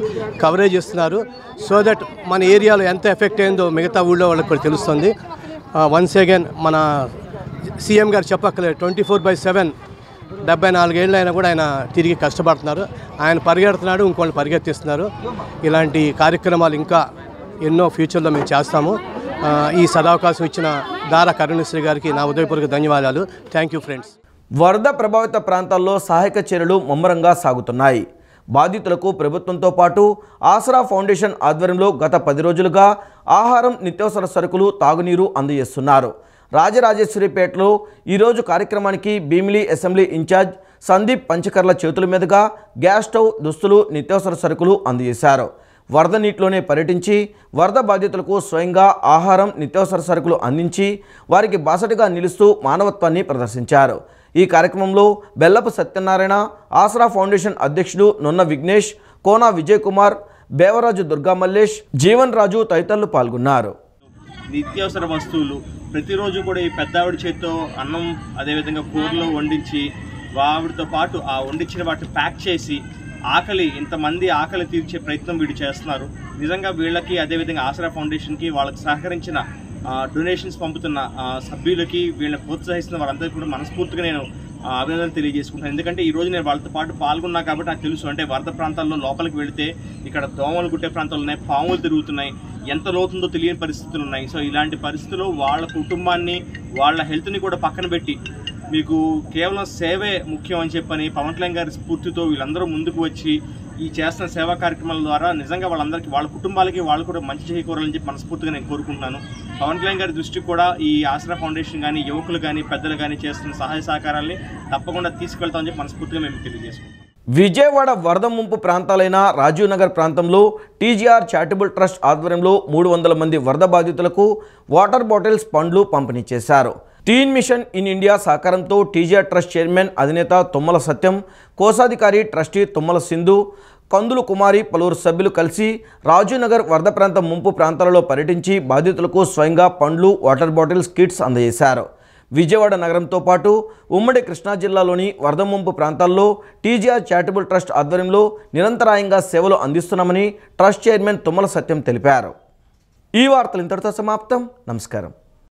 కవరేజ్ ఇస్తున్నారు. సో దట్ మన ఏరియాలో ఎంత ఎఫెక్ట్ అయిందో మిగతా ఊళ్ళో వాళ్ళకి కూడా తెలుస్తుంది. వన్స్ అగైన్ మన సీఎం గారు చెప్పక్కలేదు, 24/7 74 ఏళ్ళు అయినా కూడా ఆయన తిరిగి కష్టపడుతున్నారు. ఆయన పరిగెడుతున్నాడు, ఇంకోళ్ళు పరిగెత్తిస్తున్నారు. ఇలాంటి కార్యక్రమాలు ఇంకా ఎన్నో ఫ్యూచర్లో మేము చేస్తాము. ఈ సదావకాశం ఇచ్చిన దారా కరుణశ్రీ గారికి నా ఉదయపూర్వక ధన్యవాదాలు. Thank you friends. వరద ప్రభావిత ప్రాంతాల్లో సహాయక చర్యలు ముమ్మరంగా సాగుతున్నాయి. బాధితులకు ప్రభుత్వంతో పాటు ఆసరా ఫౌండేషన్ ఆధ్వర్యంలో గత 10 రోజులుగా ఆహారం, నిత్యావసర సరుకులు, తాగునీరు అందజేస్తున్నారు. రాజరాజేశ్వరిపేటలో ఈరోజు కార్యక్రమానికి భీమిలి అసెంబ్లీ ఇన్ఛార్జ్ సందీప్ పంచకర్ల చేతుల మీదుగా గ్యాస్ స్టవ్, దుస్తులు, నిత్యావసర సరుకులు అందజేశారు. వరద నీటిలోనే పర్యటించి వరద బాధితులకు స్వయంగా ఆహారం, నిత్యావసర సరుకులు అందించి వారికి బాసటగా నిలుస్తూ మానవత్వాన్ని ప్రదర్శించారు. ఈ కార్యక్రమంలో బెల్లపు సత్యనారాయణ, ఆసరా ఫౌండేషన్ అధ్యక్షుడు నున్న విఘ్నేష్, కోనా విజయ్ కుమార్, బేవరాజు దుర్గా మల్లేష్, జీవన్ రాజు తదితరులు పాల్గొన్నారు. నిత్యావసర వస్తువులు ప్రతిరోజు కూడా ఈ పెద్దావిడ చేతితో అన్నం, అదేవిధంగా కూరలు వండించి ఆవిడతో పాటు ఆ వండించిన వాటిని ప్యాక్ చేసి ఇంతమంది ఆకలి తీర్చే ప్రయత్నం వీళ్ళు చేస్తున్నారు. నిజంగా వీళ్ళకి, అదేవిధంగా ఆసరా ఫౌండేషన్కి, వాళ్ళకి సహకరించిన డొనేషన్స్ పంపుతున్న సభ్యులకి, వీళ్ళని ప్రోత్సహిస్తున్న వారందరికీ కూడా మనస్ఫూర్తిగా నేను అభినందనలు తెలియజేసుకుంటాను. ఎందుకంటే ఈరోజు నేను వాళ్ళతో పాటు పాల్గొన్నా కాబట్టి నాకు తెలుసు. అంటే వరద ప్రాంతాల్లో లోపలికి వెళితే ఇక్కడ దోమలు గుట్టే ప్రాంతాలు ఉన్నాయి, పాములు తిరుగుతున్నాయి, ఎంత లోతుందో తెలియని పరిస్థితులు ఉన్నాయి. సో ఇలాంటి పరిస్థితుల్లో వాళ్ళ కుటుంబాన్ని, వాళ్ళ హెల్త్ని కూడా పక్కన పెట్టి మీకు కేవలం సేవే ముఖ్యం అని చెప్పని పవన్ కళ్యాణ్ గారి స్ఫూర్తితో వీళ్ళందరూ ముందుకు వచ్చి ఈ చేస్తున్న సేవా కార్యక్రమాల ద్వారా నిజంగా వాళ్ళందరికీ, వాళ్ళ కుటుంబాలకి వాళ్ళు కూడా మంచి చేకూరాలని చెప్పి మనస్ఫూర్తిగా నేను కోరుకుంటున్నాను. పవన్ కళ్యాణ్ గారి దృష్టికి కూడా ఈ ఆసరా ఫౌండేషన్ కానీ, యువకులు కానీ, పెద్దలు కానీ చేస్తున్న సహాయ సహకారాన్ని తప్పకుండా తీసుకెళ్తామని చెప్పి మనస్ఫూర్తిగా మేము తెలియజేసుకుంటాం. విజయవాడ వరద ముంపు ప్రాంతాలైన రాజీవ్ నగర్ ప్రాంతంలో టీజీఆర్ చారిటబుల్ ట్రస్ట్ ఆధ్వర్యంలో 300 మంది వరద బాధితులకు వాటర్ బాటిల్స్, పండ్లు పంపిణీ చేశారు. టీన్ మిషన్ ఇన్ ఇండియా సహకారంతో టీజీఆర్ ట్రస్ట్ చైర్మన్ అధినేత తుమ్మల సత్యం, కోశాధికారి ట్రస్టీ తుమ్మల సింధు, కందులు కుమారి, పలువురు సభ్యులు కలిసి రాజీవ్ నగర్ వరద ప్రాంతం ముంపు ప్రాంతాలలో పర్యటించి బాధితులకు స్వయంగా పండ్లు, వాటర్ బాటిల్స్, కిట్స్ అందజేశారు. విజయవాడ నగరంతో పాటు ఉమ్మడి కృష్ణా జిల్లాలోని వరద ముంపు ప్రాంతాల్లో టీజీఆర్ చారిటబుల్ ట్రస్ట్ ఆధ్వర్యంలో నిరంతరాయంగా సేవలు అందిస్తున్నామని ట్రస్ట్ చైర్మన్ తుమ్మల సత్యం తెలిపారు. ఈ వార్తలు ఇంతటితో సమాప్తం. నమస్కారం.